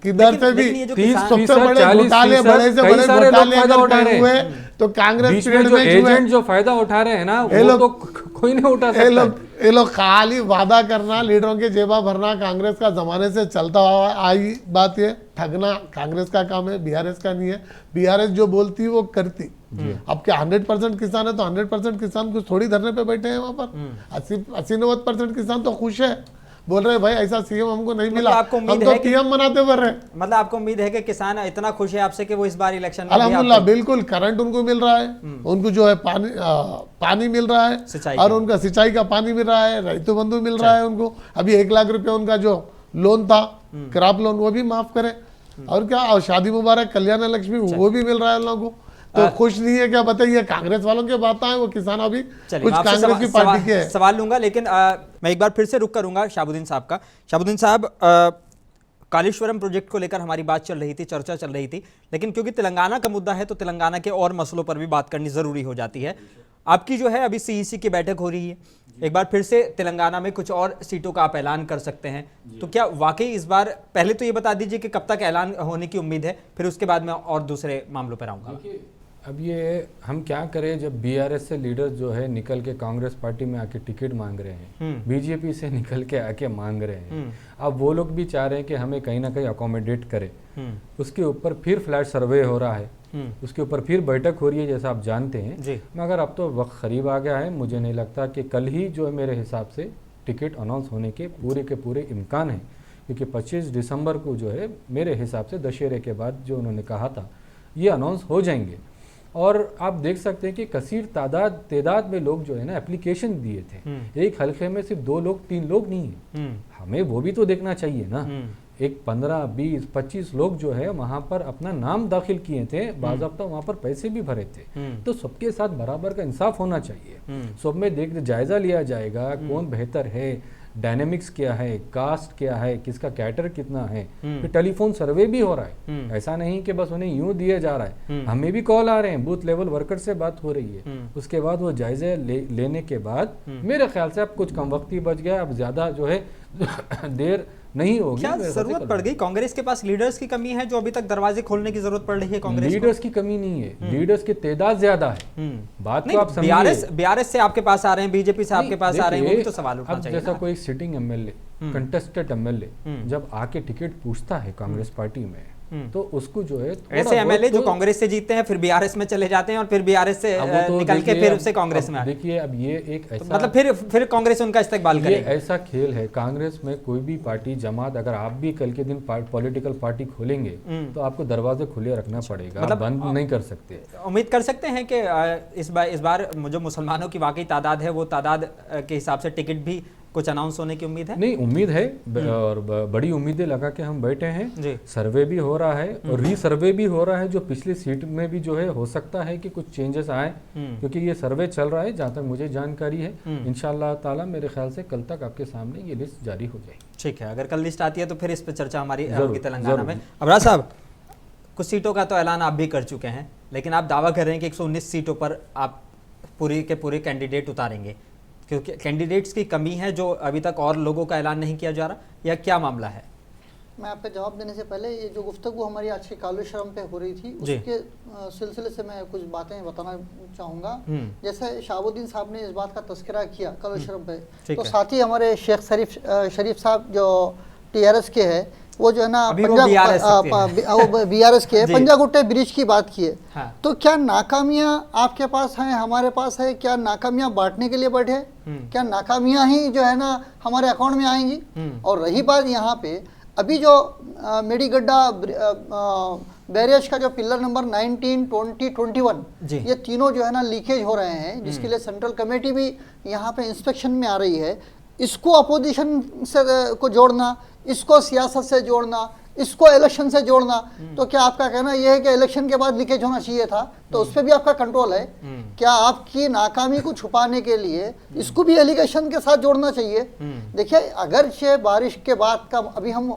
किधर से भी सबसे बड़े घोटाले, बड़े से बड़े घोटाले अगर हुए तो कांग्रेस बीच में पीरियड जो में एजेंट जो फायदा उठा रहे हैं ना, वो तो कोई नहीं उठा सकता। ये लोग खाली वादा करना, लीडरों के जेबा भरना कांग्रेस का जमाने से चलता हुआ आई बात। ये ठगना कांग्रेस का काम है, बीआरएस का नहीं है। बीआरएस जो बोलती है वो करती। अब क्या 100% किसान है तो 100% किसान कुछ थोड़ी धरने पे बैठे हैं वहां पर। 80-90% किसान तो खुश है, बोल रहे भाई ऐसा सीएम हमको नहीं मिला, आपको उम्मीद हम तो है कि पीएम बनाते बढ़ रहे। मतलब आपको उम्मीद है कि किसान इतना खुश है आपसे कि वो इस बार इलेक्शन में अल्हम्दुलिल्लाह बिल्कुल करंट उनको मिल रहा है, उनको जो है पानी मिल रहा है और उनका सिंचाई का पानी मिल रहा है, रैतु बंधु मिल रहा है उनको। अभी 1 लाख रुपया उनका जो लोन था क्रॉप लोन वो भी माफ करे, और क्या, और शादी मुबारक कल्याण लक्ष्मी वो भी मिल रहा है लोगों को। तो खुश नहीं है क्या बताइए? कांग्रेस वालों की बात है, वो किसान अभी कुछ कांग्रेस की पार्टी के सवाल लूंगा, लेकिन मैं एक बार फिर से रुक करूंगा शाहबुद्दीन साहब का। शाहबुद्दीन साहब, कालेश्वरम प्रोजेक्ट को लेकर हमारी बात चल रही थी, चर्चा चल रही थी, लेकिन क्योंकि तेलंगाना का मुद्दा है तो तेलंगाना के और मसलों पर भी बात करनी जरूरी हो जाती है। आपकी जो है अभी सीईसी की बैठक हो रही है, एक बार फिर से तेलंगाना में कुछ और सीटों का आप ऐलान कर सकते हैं, तो क्या वाकई इस बार, पहले तो ये बता दीजिए कि कब तक ऐलान होने की उम्मीद है, फिर उसके बाद मैं और दूसरे मामलों पर आऊंगा। अब ये हम क्या करें, जब बीआरएस से लीडर जो है निकल के कांग्रेस पार्टी में आके टिकट मांग रहे हैं, बीजेपी से निकल के आके मांग रहे हैं, अब वो लोग भी चाह रहे हैं कि हमें कहीं ना कहीं अकोमोडेट करें। उसके ऊपर फिर फ्लैट सर्वे हो रहा है, उसके ऊपर फिर बैठक हो रही है, जैसा आप जानते हैं। मगर अब तो वक्त करीब आ गया है, मुझे नहीं लगता कि कल ही जो है मेरे हिसाब से टिकट अनाउंस होने के पूरे इम्कान हैं, क्योंकि 25 दिसंबर को जो है मेरे हिसाब से दशहरे के बाद जो उन्होंने कहा था ये अनाउंस हो जाएंगे। और आप देख सकते हैं कि कसीर तादाद में लोग जो है ना एप्लीकेशन दिए थे, एक हल्के में सिर्फ 2 लोग 3 लोग नहीं है, हमें वो भी तो देखना चाहिए ना। एक 15, 20, 25 लोग जो है वहां पर अपना नाम दाखिल किए थे, बाज़ाब्ता वहां पर पैसे भी भरे थे, तो सबके साथ बराबर का इंसाफ होना चाहिए। सब में जायजा लिया जाएगा कौन बेहतर है, डायनेमिक्स क्या है, कास्ट क्या है, किसका कैटर कितना है, फिर टेलीफोन सर्वे भी हो रहा है। ऐसा नहीं कि बस उन्हें यूं दिया जा रहा है, हमें भी कॉल आ रहे हैं, बूथ लेवल वर्कर से बात हो रही है। उसके बाद वो जायजे लेने के बाद मेरे ख्याल से अब कुछ कम वक्त ही बच गया, अब ज्यादा जो है देर नहीं होगी। क्या जरूरत पड़ गई? कांग्रेस के पास लीडर्स की कमी है जो अभी तक दरवाजे खोलने की जरूरत पड़ रही है कांग्रेस? लीडर्स की कमी नहीं है, लीडर्स की तादाद ज्यादा है। बात को आप समझिए, बीआरएस से आपके पास आ रहे हैं, बीजेपी से आपके पास आ रहे हैं, वो भी तो सवाल उठना चाहिए। जैसा कोई सिटिंग एमएलए, कंटेस्टेड एमएलए जब आके टिकट पूछता है कांग्रेस पार्टी में, तो उसको जो है ऐसे एमएलए जो कांग्रेस से जीतते हैं फिर बीआरएस में चले जाते हैं और फिर बीआरएस से निकल के फिर उससे कांग्रेस में। देखिए अब ये एक ऐसा मतलब फिर कांग्रेस उनका इस्तेमाल करेगी। ऐसा खेल है कांग्रेस में, कोई भी पार्टी जमात, अगर आप भी कल के दिन पॉलिटिकल पार्टी खोलेंगे तो आपको दरवाजे खुले रखना पड़ेगा, मतलब बंद नहीं कर सकते। उम्मीद कर सकते हैं कि इस बार जो मुसलमानों की वाकई तादाद है वो तादाद के हिसाब से टिकट भी कुछ अनाउंस होने की उम्मीद है? नहीं, उम्मीद है और बड़ी उम्मीदें लगा के हम बैठे हैं। सर्वे भी हो रहा है और रीसर्वे भी हो रहा है, जो पिछली सीट में भी जो है हो सकता है कि कुछ चेंजेस आए, क्योंकि ये सर्वे चल रहा है जहाँ तक मुझे जानकारी है। इंशाअल्लाह ताला मेरे ख्याल से कल तक आपके सामने ये लिस्ट जारी हो जाएगी। ठीक है, अगर कल लिस्ट आती है तो फिर इस पर चर्चा हमारी होगी तेलंगाना में। अबराज साहब, कुछ सीटों का तो ऐलान आप भी कर चुके हैं, लेकिन आप दावा कर रहे हैं कि 119 सीटों पर आप पूरे के पूरे कैंडिडेट उतारेंगे, क्योंकि कैंडिडेट्स की कमी है जो अभी तक और लोगों का ऐलान नहीं किया जा रहा, या क्या मामला है? मैं आप पे जवाब देने से पहले ये जो गुफ्तगू हमारी आज की कालेश्वरम पे हो रही थी उसके सिलसिले से मैं कुछ बातें बताना चाहूँगा। जैसे शाहबुद्दीन साहब ने इस बात का तस्करा किया कालेश्वरम पे, तो साथ ही हमारे शेख शरीफ साहब जो टीआरएस के है वो जो है ना बीआरएस के पंजागुट्टे ब्रिज की बात की है। हाँ। तो क्या नाकामियां आपके पास हैं, हमारे पास है? क्या नाकामियां बांटने के लिए बैठे? क्या नाकामियां ही जो है ना हमारे अकाउंट में आएंगी? और रही बात यहाँ पे अभी जो मेडीगड्डा बैरियज का जो पिलर नंबर 19, 20, 21 ये तीनों जो है ना लीकेज हो रहे हैं, जिसके लिए सेंट्रल कमेटी भी यहाँ पे इंस्पेक्शन में आ रही है। इसको अपोजिशन से को जोड़ना, इसको सियासत से जोड़ना, इसको इलेक्शन से जोड़ना, तो क्या आपका कहना यह है कि इलेक्शन के बाद लीकेज होना चाहिए था? तो उस पर भी आपका कंट्रोल है? क्या आपकी नाकामी को छुपाने के लिए इसको भी एलिगेशन के साथ जोड़ना चाहिए? देखिए, अगर ये बारिश के बाद का, अभी हम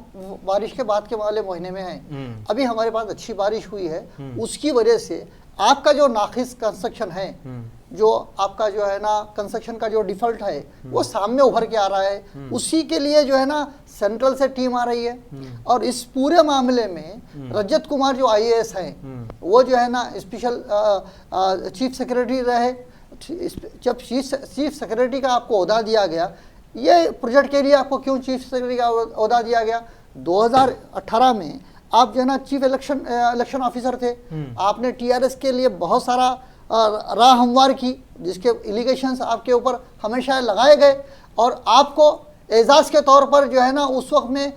बारिश के बाद के वाले महीने में हैं, अभी हमारे पास अच्छी बारिश हुई है, उसकी वजह से आपका जो नाखिस कंस्ट्रक्शन है, जो आपका जो है ना कंस्ट्रक्शन का जो डिफॉल्ट है वो सामने उभर के आ रहा है। उसी के लिए जो है ना सेंट्रल से टीम आ रही है। और इस पूरे मामले में रजत कुमार जो आईएएस हैं वो जो है ना स्पेशल चीफ सेक्रेटरी रहे। जब चीफ सेक्रेटरी का आपको ओहदा दिया गया, ये प्रोजेक्ट के लिए आपको क्यों चीफ सेक्रेटरी का ओहदा दिया गया? 2018 में आप जो है ना चीफ इलेक्शन ऑफिसर थे, आपने टीआरएस के लिए बहुत सारा राह हमवार की, जिसके एलिगेशंस आपके ऊपर हमेशा लगाए गए, और आपको एजाज़ के तौर पर जो है ना उस वक्त में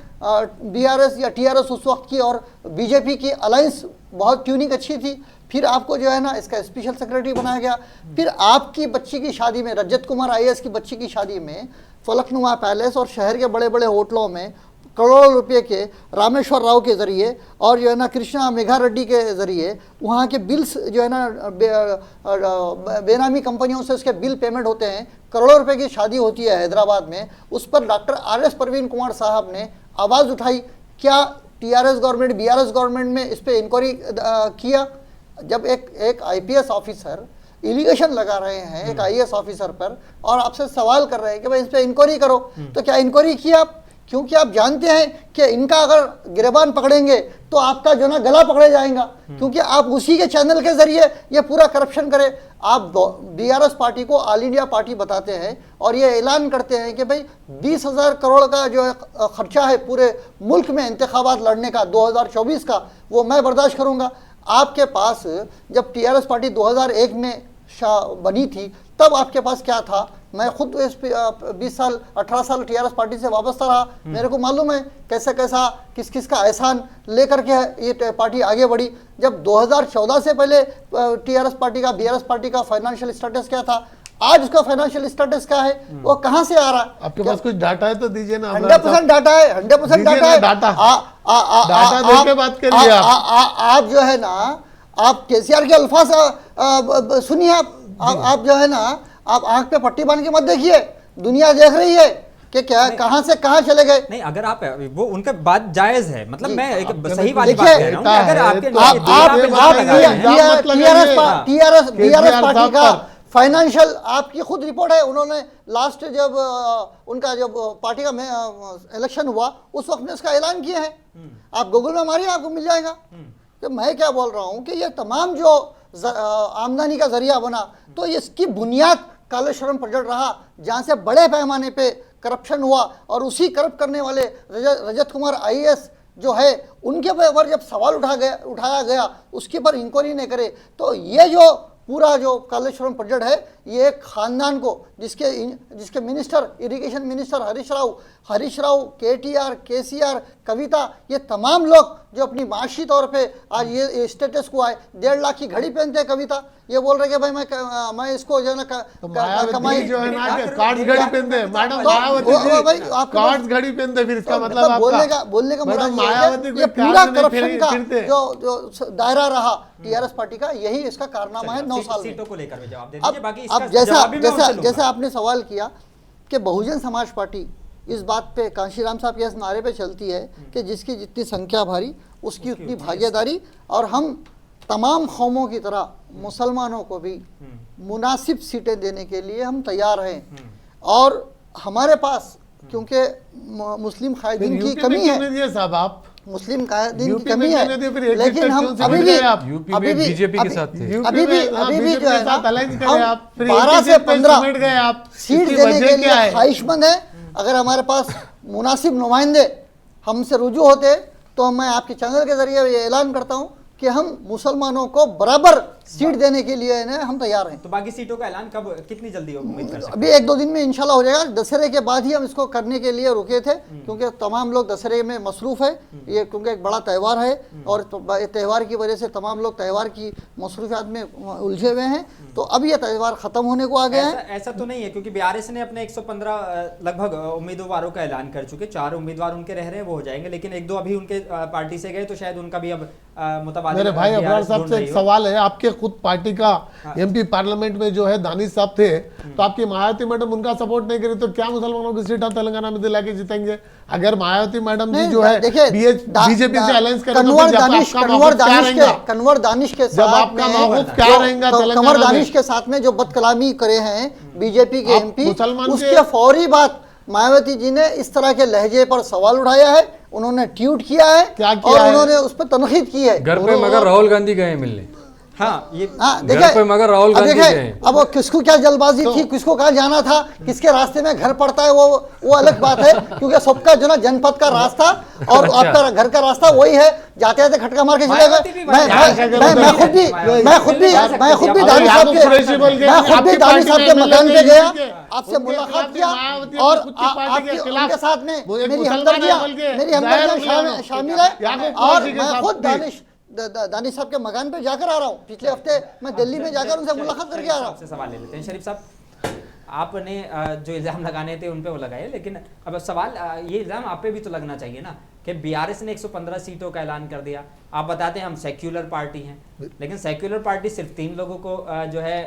बीआरएस या टीआरएस उस वक्त की और बीजेपी की अलायंस बहुत ट्यूनिंग अच्छी थी। फिर आपको जो है ना इसका स्पेशल सेक्रेटरी बनाया गया। फिर आपकी बच्ची की शादी में, रजत कुमार आईएएस की बच्ची की शादी में फलकनुमा पैलेस और शहर के बड़े बड़े होटलों में करोड़ों रुपए के रामेश्वर राव के ज़रिए और जो है ना कृष्णा मेघा रेड्डी के ज़रिए वहाँ के बिल्स जो है ना बेनामी कंपनियों से उसके बिल पेमेंट होते हैं। करोड़ों रुपए की शादी होती है हैदराबाद में, उस पर डॉक्टर आर.एस. परवीन कुमार साहब ने आवाज़ उठाई। क्या टीआरएस गवर्नमेंट, बीआरएस गवर्नमेंट में इस पर इंक्वायरी किया? जब एक आईपीएस ऑफिसर एलिगेशन लगा रहे हैं एक आईएएस ऑफिसर पर और आपसे सवाल कर रहे हैं कि भाई इस पर इंक्वायरी करो, तो क्या इंक्वायरी की आप? क्योंकि आप जानते हैं कि इनका अगर गिरबान पकड़ेंगे तो आपका जो ना गला पकड़े जाएगा, क्योंकि आप उसी के चैनल के जरिए ये पूरा करप्शन करें। आप बीआरएस पार्टी को ऑल इंडिया पार्टी बताते हैं और ये ऐलान करते हैं कि भाई 20,000 करोड़ का जो है खर्चा है पूरे मुल्क में इंतखाबात लड़ने का 2024 का, वो मैं बर्दाश्त करूँगा। आपके पास जब टीआरएस पार्टी 2001 में बनी थी तब आपके पास क्या था? मैं खुद इस 20 साल 18 साल टीआरएस पार्टी से वाबस्ता रहा, मेरे को मालूम है कैसे कैसा किस किस का एहसान लेकर के ये पार्टी आगे बढ़ी। जब 2014 से पहले टीआरएस पार्टी का, बीआरएस पार्टी का फाइनेंशियल स्टेटस क्या था, आज उसका फाइनेंशियल स्टेटस क्या है, वो कहाँ से आ रहा है? आपके पास कुछ डाटा है तो दीजिए ना। 100% डाटा है, 100% डाटा है। डाटा देख के बात करिए। आप जो है ना, आप केसीआर के अल्फाज सुनिए। आप जो है ना, आप आंख पे पट्टी बांध के मत देखिए, दुनिया देख रही है कि क्या कहां से कहां चले गए। नहीं, अगर आप वो उनका बात जायज है, मतलब मैं एक सही वाली देखिए, बात कह रहा हूं कि अगर आपके टीआरएस पार्टी का फाइनेंशियल आपकी खुद रिपोर्ट है, उन्होंने लास्ट जब उनका जब पार्टी का इलेक्शन हुआ उस वक्त में इसका ऐलान किया है। आप गूगल में मारिए, आपको मिल जाएगा। तो मैं क्या बोल रहा हूं कि ये तमाम जो आमदनी का जरिया बना, तो इसकी बुनियाद कालेश्वरम प्रोजेक्ट रहा, जहां से बड़े पैमाने पे करप्शन हुआ और उसी करप्ट करने वाले रजत कुमार आईएएस जो है उनके ऊपर जब सवाल उठाया गया उसके पर इंक्वायरी नहीं करे, तो ये जो पूरा जो कालेश्वरम प्रोजेक्ट है ये एक खानदान को जिसके minister, irrigation minister Harish Rao, KTR, KCR, Kavitha, ये तमाम लोग जो अपनी माशी तौर पे आज ये स्टेटस को आए। 1.5 लाख की घड़ी पहनते हैं कविता, ये बोल रहे कि भाई मैं इसको जो है ना कमाई जो है ना कार्ड्स घड़ी पहनते हैं। मैडम मायावती जी कार्ड्स घड़ी पहनते हैं, फिर इसका मतलब बोलने का मतलब ये पूरा करप्शन का जो दायरा रहा टीआरएस पार्टी का, यही इसका कारनामा है 9 साल सीटों को लेकर भी जवाब दे दीजिए। बाकी अब जैसा आपने सवाल किया कि बहुजन समाज पार्टी इस बात पे कांशीराम साहब के इस नारे पे चलती है कि जिसकी जितनी संख्या भारी उसकी उतनी भागीदारी, और हम तमाम कौमों की तरह मुसलमानों को भी मुनासिब सीटें देने के लिए हम तैयार हैं। और हमारे पास क्योंकि मुस्लिम कायदीन की कमी है, साहब आप मुस्लिम कायदीन की कमी है, लेकिन हम अभी भी बीजेपी के साथ थे, अभी भी जो है ना 12 से 15 सीट देने के लिए ख्वाहिशमंद है। अगर हमारे पास मुनासिब नुमाइंदे हमसे रुजू होते तो मैं आपके चैनल के जरिए ये ऐलान करता हूं कि हम मुसलमानों को बराबर सीट देने के लिए हम तैयार हैं। तो बाकी सीटों का ऐलान कब, कितनी जल्दी उम्मीद कर सकते हैं? अभी 1-2 दिन में इंशाल्लाह हो जाएगा। दशहरे के बाद ही हम इसको करने के लिए रुके थे, क्योंकि तमाम लोग दशहरे में मसरूफ़ है, ये क्योंकि एक बड़ा त्यौहार है और त्यौहार की वजह से तमाम लोग त्यौहार की मसरूफियात में उलझे हुए हैं। तो अब ये त्यौहार ख़त्म होने को आ गया है। ऐसा तो नहीं है, क्योंकि बीआरएस ने अपने 115 लगभग उम्मीदवारों का ऐलान कर चुके, 4 उम्मीदवार उनके रह रहे हैं, वो हो जाएंगे। लेकिन 1-2 अभी उनके पार्टी से गए, तो शायद उनका भी अब मुतबादिल। मेरे भाई अबरार साहब से एक सवाल है, आपके खुद पार्टी का एमपी पार्लियामेंट में जो है दानिश साहब थे, तो आपकी मायावती मैडम उनका सपोर्ट नहीं करी, तो क्या मुसलमानों की सीट तेलंगाना में दिला के जीतेंगे? अगर मायावती मैडम जी जो है बीजेपी से अलायंस करें, कन्वर दानिश के जब आपका मौक़िफ़ क्या रहेगा कन्वर दानिश के साथ में जो बदकलामी करे हैं बीजेपी के एमपी, उसके फौरी बाद मायावती जी ने इस तरह के लहजे पर सवाल उठाया है उन्होंने ट्वीट किया है क्या किया और है? उन्होंने उस पर तनकीद की है। घर पे मगर राहुल गांधी गए मिलने। हाँ, ये हाँ, घर पे मगर राहुल अब गांधी देखिए, गए। अब वो किसको क्या जल्दबाजी थी, किसको कहाँ जाना था, किसके रास्ते में घर पड़ता है, वो अलग बात है, क्योंकि सबका जो ना जनपद का रास्ता और आपका घर का रास्ता वही है, जाते जाते खटका मार के चले गए। मैं खुद भी दानिश साहब के मकान पे गया, आपसे मुलाकात किया और आपके साथ में मेरी हमदर्दियां शामिल है। और मैं खुद दानिश साहब के मकान पे जाकर आ रहा हूँ। पिछले हफ्ते मैं दिल्ली में जाकर उनसे मुलाकात करके आ रहा हूँ। आपसे सवाल ले लेते हैं शरीफ साहब, आपने जो इल्ज़ाम लगाने थे उन पे वो लगाए, लेकिन अब सवाल ये इल्ज़ाम आप पे भी तो लगना चाहिए ना कि बीआरएस ने 115 सीटों का ऐलान कर दिया। आप बताते हैं हम सेक्युलर पार्टी हैं, लेकिन सेक्युलर पार्टी सिर्फ 3 लोगों को जो है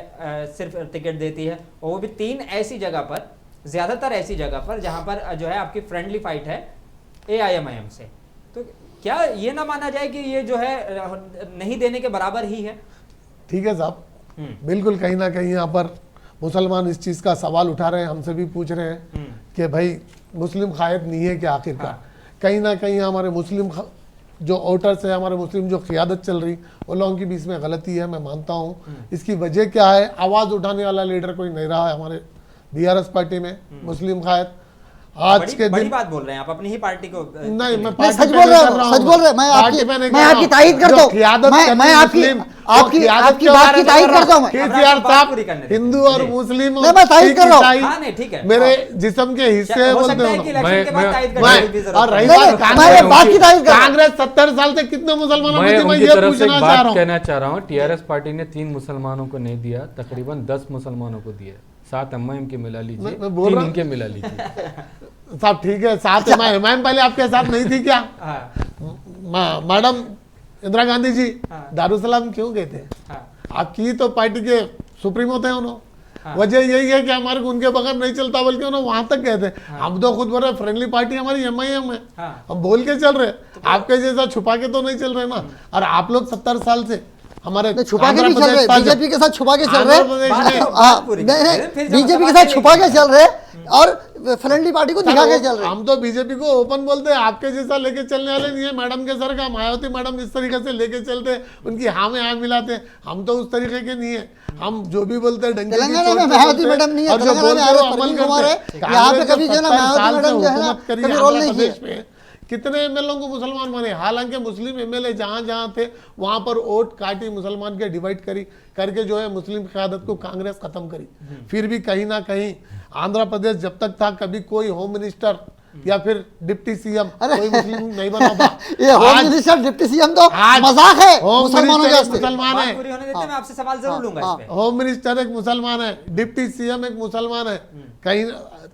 सिर्फ टिकट देती है, और वो भी 3 ऐसी जगह पर, ज़्यादातर ऐसी जगह पर जहाँ पर जो है आपकी फ्रेंडली फाइट है AIMIM से। तो क्या ये ना माना जाए कि ये जो है नहीं देने के बराबर ही है? ठीक है साहब, बिल्कुल कहीं ना कहीं यहाँ पर मुसलमान इस चीज़ का सवाल उठा रहे हैं, हमसे भी पूछ रहे हैं कि भाई मुस्लिम कायद नहीं है क्या आखिरकार। हाँ। कहीं ना कहीं हमारे मुस्लिम जो वोटर्स है, हमारे मुस्लिम जो क़ियादत चल रही, उन लोगों की भी इसमें गलती है, मैं मानता हूँ। इसकी वजह क्या है, आवाज़ उठाने वाला लीडर कोई नहीं रहा है हमारे BRS पार्टी में। मुस्लिम कायद आज के बड़ी दिन बात बोल रहे हैं आप अपनी ही पार्टी को। नहीं, मैं मैं सच बोल रहा हूँ, सच बोल रहे हैं। मैं आपकी तारीफ करता हूँ, मैं आपकी बात की तारीफ करता हूँ। KCR साहब हिंदू और मुस्लिम नहीं, मैं तारीफ कर रहा हूँ। हाँ, नहीं, ठीक है। मेरे जिस्म के हिस्से हो बोलते सकता है हो कि ना। इलेक्शन के बाद तारीफ मैं करने की भी जरूरत और रही नहीं। बात मैं बात की तारीफ कर रहा हूँ। कांग्रेस 70 साल से कितने मुसलमानों मैं को उनकी ये तरफ से पूछना एक चाह रहा बात हूँ। कहना चाह रहा हूँ। TRS पार्टी ने 3 मुसलमानों को नहीं दिया, तकरीबन 10 मुसलमानों को दिया। 7 MIM के मिला लीजिए, मैं बोल 3 रहा हूँ। इनके मिला लीजिए। साहब ठीक है, साथ MIM पहले आपके साथ नहीं थी क्या? मैडम इंदिरा गांधी जी दारुसलाम क्यों गए थे? आपकी तो पार्टी के सुप्रीमो थे उन्होंने। वजह यही है कि हमारे को उनके बगैर नहीं चलता, बल्कि उन्होंने वहां तक गए थे। हम तो खुद बोल रहे फ्रेंडली पार्टी हमारी MIM है, हम बोल के चल रहे, आपके जैसा छुपा के तो नहीं चल रहे ना। और आप लोग 70 साल से हमारे छुपा के भी चल रहे, बीजेपी के साथ छुपा के चल रहे, बीजेपी के साथ छुपा के चल रहे और फ्रेंडली पार्टी को दिखा के चल रहे। हम तो बीजेपी को ओपन बोलते हैं, आपके जैसा लेके चलने वाले नहीं है। मैडम के सर का मायावती मैडम इस तरीके से लेके चलते हैं, उनकी हाँ में हाँ मिलाते हैं। हम तो उस तरीके के नहीं है, हम जो भी बोलते हैं डंके की तेलंगाना में मायावती मैडम नहीं है, तेलंगाना में अमल कुमार है। यहाँ पे कभी जो है ना मायावती मैडम जो है ना कभी रोल नहीं किया। कितने MLA को मुसलमान बने, हालांकि मुस्लिम MLA जहां जहां थे वहां पर वोट काटी, मुसलमान के डिवाइड करी करके जो है मुस्लिम क़यादत को कांग्रेस खत्म करी। फिर भी कहीं ना कहीं आंध्र प्रदेश जब तक था, कभी कोई होम मिनिस्टर या फिर डिप्टी CM कोई मुस्लिम नहीं बना था। ये होम मिनिस्टर डिप्टी CM तो मजाक है, मुसलमानों के वास्ते। मुसलमान है, पूरी होने देते हैं, मैं आपसे सवाल जरूर लूंगा इस पे। होम मिनिस्टर एक मुसलमान है, डिप्टी CM एक मुसलमान है। कहीं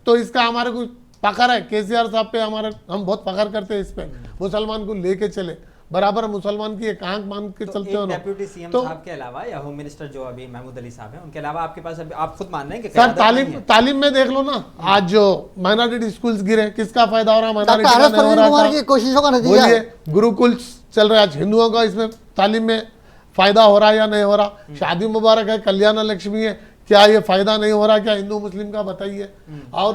तो इसका हमारे को फखर है, KCR साहब पे हमारे, हम बहुत फखर करते हैं इस पे। मुसलमान को लेके चले, बराबर मुसलमान की एक आंख मान के चलते हो ना। डेप्यूटी CM तो साहब के अलावा या होम मिनिस्टर जो अभी महमूद अली साहब हैं, उनके अलावा आपके पास अभी आप खुद मान रहे हैं कि सर क़यादत नहीं है? तालीम में देख लो ना, आज जो माइनॉरिटी स्कूल्स गिरे, किसका फायदा हो रहा है? Doctor R S Praveen Kumar की कोशिशों का नतीजा है। बोलिए, गुरुकुल चल रहा है, आज हिंदुओं का इसमें तालीम में फायदा हो रहा है या नहीं हो रहा? शादी मुबारक है, कल्याण लक्ष्मी है, क्या ये फायदा नहीं हो रहा क्या हिंदू मुस्लिम का? बताइए। और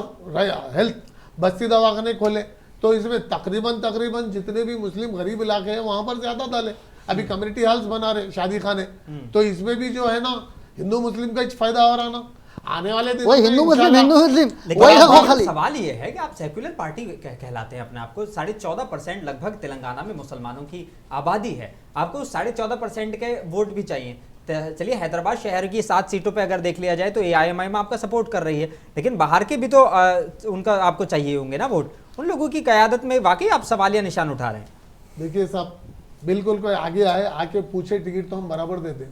हेल्थ बस्ती दवाखाने खोले तो इसमें तकरीबन जितने भी मुस्लिम गरीब इलाके हैं वहां पर ज्यादा डाले। अभी कम्युनिटी हॉल्स बना रहे, शादी खाने, तो इसमें भी जो है ना हिंदू मुस्लिम का फायदा हो रहा ना। आने वाले दिन वही हिंदू मुस्लिम लेकिन वही अब खाली। सवाल ये है कि आप सेक्युलर पार्टी कहलाते हैं अपने आप को। 14.5% लगभग तेलंगाना में मुसलमानों की आबादी है, आपको 14.5% के वोट भी चाहिए। चलिए, हैदराबाद शहर की 7 सीटों पे अगर देख लिया जाए तो AIMIM आपका सपोर्ट कर रही है, लेकिन बाहर के भी तो उनका आपको चाहिए होंगे ना वोट। उन लोगों की क़यादत में वाकई आप सवालिया निशान उठा रहे हैं। देखिए साहब, बिल्कुल कोई आगे आए, आके पूछे टिकट तो हम बराबर देते।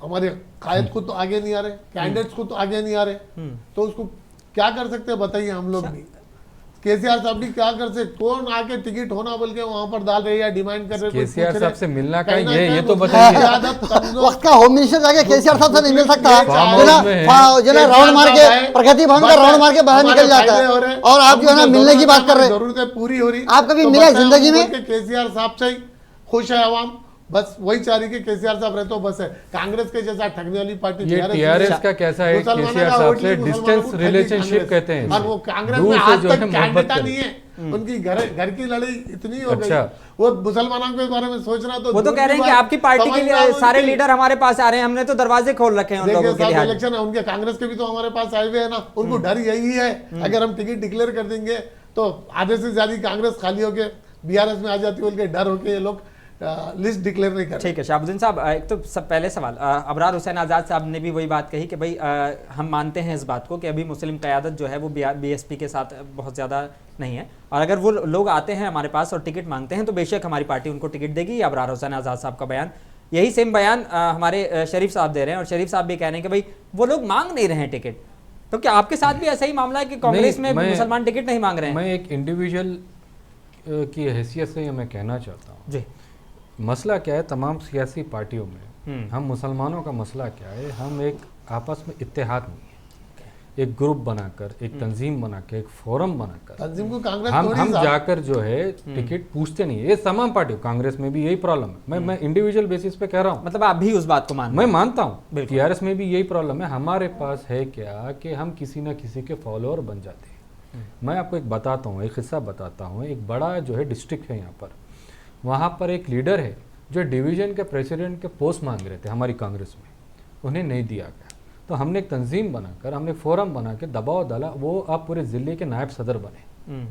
हमारे कायद को तो आगे नहीं आ रहे, कैंडिडेट्स को तो आगे नहीं आ रहे, तो उसको क्या कर सकते हैं बताइए? हम लोग भी, KCR साहब भी क्या कर सकते? कौन आके टिकट होना बोल के वहां पर डाल रहे या डिमांड कर रहे? KCR साहब से मिलना का ये तो बताइए। वक्त का होम मिनिस्टर जाके KCR साहब से नहीं मिल सकता है, राउंड मार के प्रगति भवन का राउंड मार के बाहर निकल जाता है, और आप जो है ना मिलने की बात कर रहे हैं। जरूरतें पूरी हो रही, आप कभी मिले जिंदगी में? KCR साहब से खुश है आवाम, बस वही चाह रही कि KCR साहब रहे तो बस है। कांग्रेस के जैसा ठगने वाली पार्टी ये TRS का कैसा है? KCR साहब से डिस्टेंस रिलेशनशिप कहते हैं, और वो कांग्रेस में आज तक कैंडिडेट नहीं है। उनकी घर की लड़ाई इतनी हो अच्छा। गई, वो मुसलमानों के बारे में सोचना तो वो तो कह रहे हैं कि आपकी पार्टी के लिए सारे लीडर हमारे पास आ रहे हैं, हमने तो दरवाजे खोल रखे हैं उन लोगों के लिए। इलेक्शन है, उनके कांग्रेस के भी तो हमारे पास आए हुए हैं ना, उनको डर यही है अगर हम टिकट डिक्लेयर कर देंगे तो आधे से ज्यादा कांग्रेस खाली होके बीआरएस में आ जाती है, उनके डर होके ये लोग लिस्ट डिक्लेयर नहीं कर। ठीक है शहाबुद्दीन साहब, एक तो पहले सवाल, अबरार हुसैन आज़ाद साहब ने भी वही बात कही कि भाई हम मानते हैं इस बात को कि अभी मुस्लिम क़यादत जो है वो बीएसपी के साथ बहुत ज़्यादा नहीं है, और अगर वो लोग आते हैं हमारे पास और टिकट मांगते हैं तो बेशक हमारी पार्टी उनको टिकट देगी। अबरार हुसैन आज़ाद साहब का बयान, यही सेम बयान हमारे शरीफ साहब दे रहे हैं, और शरीफ साहब भी कह रहे हैं कि भाई वो लोग मांग नहीं रहे हैं टिकट। तो क्या आपके साथ भी ऐसा ही मामला है कि कांग्रेस में मुसलमान टिकट नहीं मांग रहे हैं? मैं एक इंडिविजुअल की हैसियत से मैं कहना चाहता हूँ जी, मसला क्या है तमाम सियासी पार्टियों में, हम मुसलमानों का मसला क्या है, हम एक आपस में इत्तेहाद नहीं है, एक ग्रुप बनाकर, एक तंजीम बनाकर, एक फोरम बनाकर तंजीम को कांग्रेस हम जाकर जो है टिकट पूछते नहीं है। ये तमाम पार्टियों, कांग्रेस में भी यही प्रॉब्लम है। मैं इंडिविजुअल बेसिस पे कह रहा हूँ, मतलब आप भी उस बात को मानते मैं हैं? मानता हूँ टीआरएस में भी यही प्रॉब्लम है। हमारे पास है क्या कि हम किसी ना किसी के फॉलोअर बन जाते हैं। मैं आपको एक बताता हूँ, एक किस्सा बताता हूँ। एक बड़ा जो है डिस्ट्रिक्ट है यहाँ पर, वहाँ पर एक लीडर है जो डिवीज़न के प्रेसिडेंट के पोस्ट मांग रहे थे हमारी कांग्रेस में, उन्हें नहीं दिया गया। तो हमने एक तंजीम बनाकर, हमने फोरम बना के दबाव डाला, वो अब पूरे ज़िले के नायब सदर बने।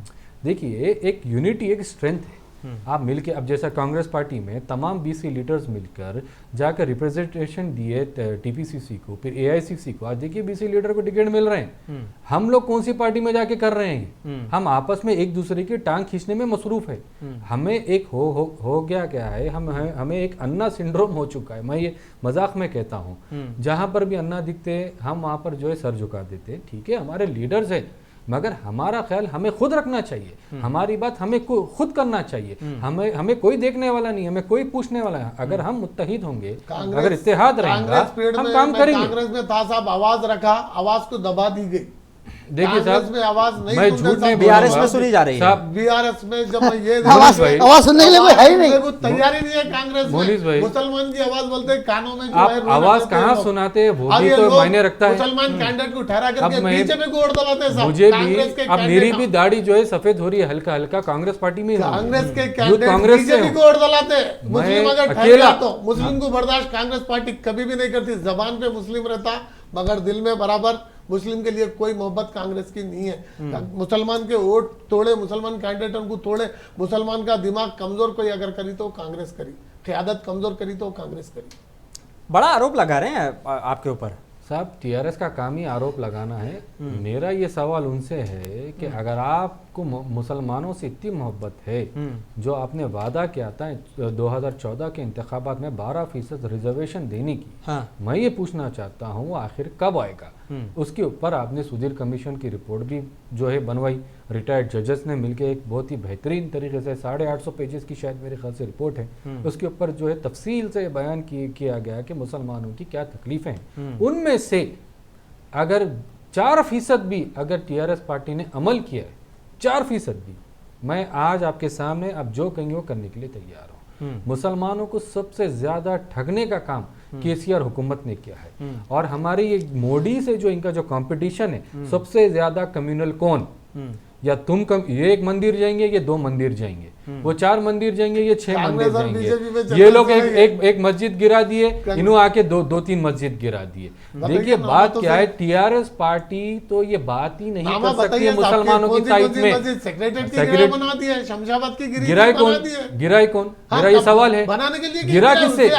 देखिए एक यूनिटी, एक स्ट्रेंथ है। आप मिलके, अब जैसा कांग्रेस पार्टी में तमाम बीसी लीडर्स मिलकर जाकर रिप्रेजेंटेशन दिए टीपीसीसी को, फिर एआईसीसी को। आज देखिए बीसी लीडर को टिकट मिल रहे हैं। हम लोग कौन सी पार्टी में जाके कर रहे हैं? हम आपस में एक दूसरे की टांग खींचने में मसरूफ है। हमें एक हो गया क्या है, हमें एक अन्ना सिंड्रोम हो चुका है। मैं ये मजाक में कहता हूँ, जहां पर भी अन्ना दिखते हम वहां पर जो है सर झुका देते। ठीक है, हमारे लीडर्स है, मगर हमारा ख्याल हमें खुद रखना चाहिए, हमारी बात हमें खुद करना चाहिए। हमें कोई देखने वाला नहीं, हमें कोई पूछने वाला है। अगर हम मुत्तहिद होंगे, अगर इत्तेहाद रहेगा, हम काम करेंगे। कांग्रेस में था साहब, आवाज रखा, आवाज को दबा दी गई। देखिए साहब, में आवाज नहीं, मैं झूठ नहीं, बीआरएस में सुनी जा रही है। बीआरएस में जब ये आवाज सुनने के लिए कोई है ही नहीं, तैयारी नहीं है कांग्रेस मोनिस भाई, में। मुसलमान की आवाज बोलते कानों में, आप आवाज कहाँ सुनाते हैं वो भी तो मायने रखता है। मुसलमान कैंडिडेट को ठहरा करके बीजेपी को वोट दबाते हैं। मुझे भी, अब मेरी भी दाढ़ी जो है सफेद हो रही है हल्का हल्का, कांग्रेस पार्टी में, कांग्रेस के कांग्रेस बीजेपी को वोट दलाते। मुस्लिम अगर अकेला तो मुस्लिम को बर्दाश्त कांग्रेस पार्टी कभी भी नहीं करती। जबान पे मुस्लिम रहता मगर दिल में बराबर मुस्लिम के लिए कोई मोहब्बत कांग्रेस की नहीं है। मुसलमान के वोट तोड़े, मुसलमान कैंडिडेट को तोड़े, मुसलमान का दिमाग कमजोर कोई अगर करी तो कांग्रेस करी, क़यादत कमजोर करी तो कांग्रेस करी। बड़ा आरोप लगा रहे हैं आपके ऊपर साहब। टीआरएस का काम ही आरोप लगाना है। मेरा ये सवाल उनसे है कि अगर आपको मुसलमानों से इतनी मोहब्बत है, जो आपने वादा किया था 2014 के इंतखाबात में 12% रिजर्वेशन देने की, हाँ। मैं ये पूछना चाहता हूँ आखिर कब आएगा? उसके ऊपर आपने सुधीर कमीशन की रिपोर्ट भी जो है बनवाई, रिटायर्ड जजेस ने मिलकर एक बहुत ही बेहतरीन तरीके से 850 पेजेस की शायद मेरे ख्याल से रिपोर्ट है। उसके ऊपर जो है तफसील से बयान किया गया कि मुसलमानों की क्या तकलीफें हैं। उनमें से अगर 4% भी अगर टीआरएस पार्टी ने अमल किया है, 4% भी, मैं आज आपके सामने अब जो कहेंगे वो करने के लिए तैयार हूँ। मुसलमानों को सबसे ज्यादा ठगने का काम केसीआर हुकूमत ने किया है। और हमारी ये मोदी से जो इनका जो कंपटीशन है, सबसे ज्यादा कम्युनल कौन, या ये एक मंदिर जाएंगे, ये 2 मंदिर जाएंगे, वो 4 मंदिर जाएंगे, ये 6 मंदिर जाएंगे। ये लोग एक मस्जिद गिरा दिए, इन्हों आके 2-3 मस्जिद गिरा दिए। देखिए बात क्या है, टीआरएस पार्टी तो ये बात ही नहीं कर सकती है मुसलमानों की तारीफ में। गिराई कौन? मेरा ये सवाल है, बनाने के लिए गिरा किससे?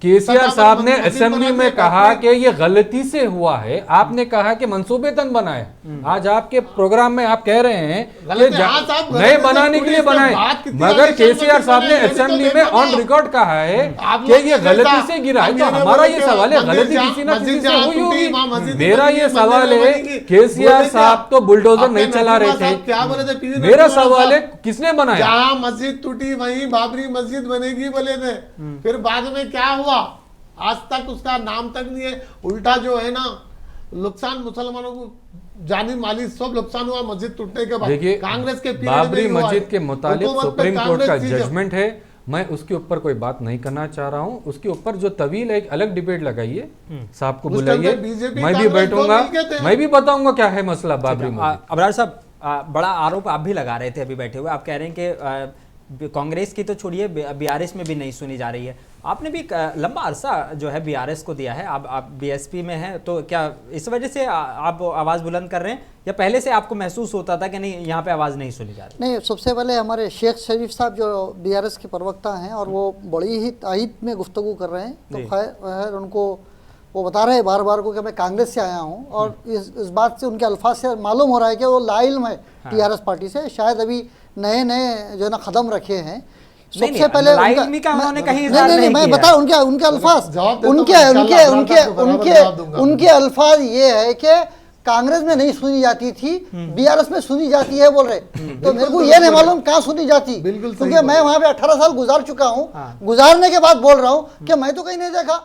केसीआर साहब ने असेंबली में कहा कि ये गलती से हुआ है। आपने कहा कि मंसूबे तन बनाए। आज आपके प्रोग्राम में आप कह रहे हैं कि नए बनाने के लिए बनाए, मगर केसीआर साहब ने असेंबली में ऑन रिकॉर्ड कहा है कि ये गलती से गिरा है। तो हमारा ये सवाल है, गलती किसी ना किसी से हुई होगी। मेरा ये सवाल है, केसीआर साहब तो बुलडोजर नहीं चला रहे थे। क्या बोले थे? मेरा सवाल है, किसने बनाया? जहां मस्जिद टूटी वहीं बाबरी मस्जिद बनेगी बोले थे। फिर बाद में क्या हुआ, आज तक उसका नाम तक नहीं है। उल्टा जो है ना, नुकसान मुसलमानों को जानी माली सब नुकसान हुआ मस्जिद टूटने के बाद। देखिए कांग्रेस के बाबरी मस्जिद के मुतालिक सुप्रीम कोर्ट का जजमेंट है, मैं उसके ऊपर कोई बात नहीं करना चाह रहा हूं। उसके ऊपर जो तवील है, एक अलग डिबेट लगाइए, साहब को बुलाइए, मैं भी बैठूंगा, मैं भी बताऊंगा क्या है मसला बाबरी मस्जिद। अबरार साहब, बड़ा आरोप आप भी लगा रहे थे अभी बैठे हुए, आप कह रहे हैं कि कांग्रेस की तो छोड़िए बीआरएस में भी नहीं सुनी जा रही है। आपने भी लंबा अरसा जो है बीआरएस को दिया है, आप बीएसपी में हैं, तो क्या इस वजह से आप आवाज़ बुलंद कर रहे हैं या पहले से आपको महसूस होता था कि नहीं यहाँ पे आवाज़ नहीं सुनी जा रही? नहीं, सबसे पहले हमारे शेख शरीफ साहब जो बीआरएस के प्रवक्ता हैं और वो बड़ी ही तायद में गुफ्तगू कर रहे हैं, तो खैर उनको वो बता रहे हैं बार बार को कि मैं कांग्रेस से आया हूँ, और इस बात से उनके अल्फाज से मालूम हो रहा है कि वो लाइल्म है टीआरएस पार्टी से, शायद अभी नए नए जो है ना कदम रखे हैं। सबसे पहले मैं बता उनके अल्फाज उनके अल्फाज ये है कि कांग्रेस में नहीं सुनी जाती थी, बीआरएस में सुनी जाती है बोल रहे। तो मेरे को ये नहीं मालूम कहाँ सुनी जाती, क्योंकि मैं वहां पे 18 साल गुजार चुका हूँ। गुजारने के बाद बोल रहा हूँ कि मैं तो कहीं नहीं देखा।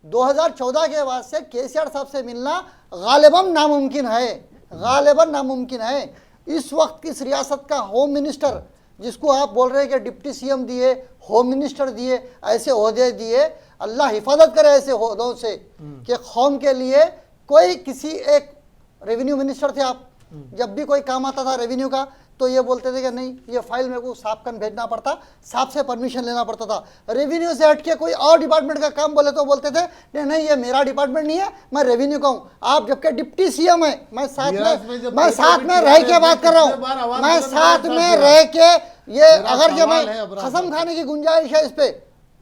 2014 के बाद से केसीआर साहब से मिलना गालिबन नामुमकिन है, गालिबन नामुमकिन है। इस वक्त की इस रियासत का होम मिनिस्टर, जिसको आप बोल रहे हैं कि डिप्टी सीएम दिए, होम मिनिस्टर दिए, ऐसे ओहदे दिए, अल्लाह हिफाजत करे ऐसे ओहदों से कि कौम के लिए कोई किसी एक रेवेन्यू मिनिस्टर थे आप, जब भी कोई काम आता था रेवेन्यू का तो ये बोलते थे कि नहीं ये फाइल मेरे को साहब कन भेजना पड़ता, साहब से परमिशन लेना पड़ता था। रेवेन्यू से हट के कोई और डिपार्टमेंट का काम बोले तो बोलते थे नहीं नहीं ये मेरा डिपार्टमेंट नहीं है, मैं रेवेन्यू का हूँ। आप जबकि डिप्टी सीएम है, मैं साथ में रह के बात कर रहा हूँ, मैं साथ में रह के ये अगर जब मैं कसम खाने की गुंजाइश है इस पे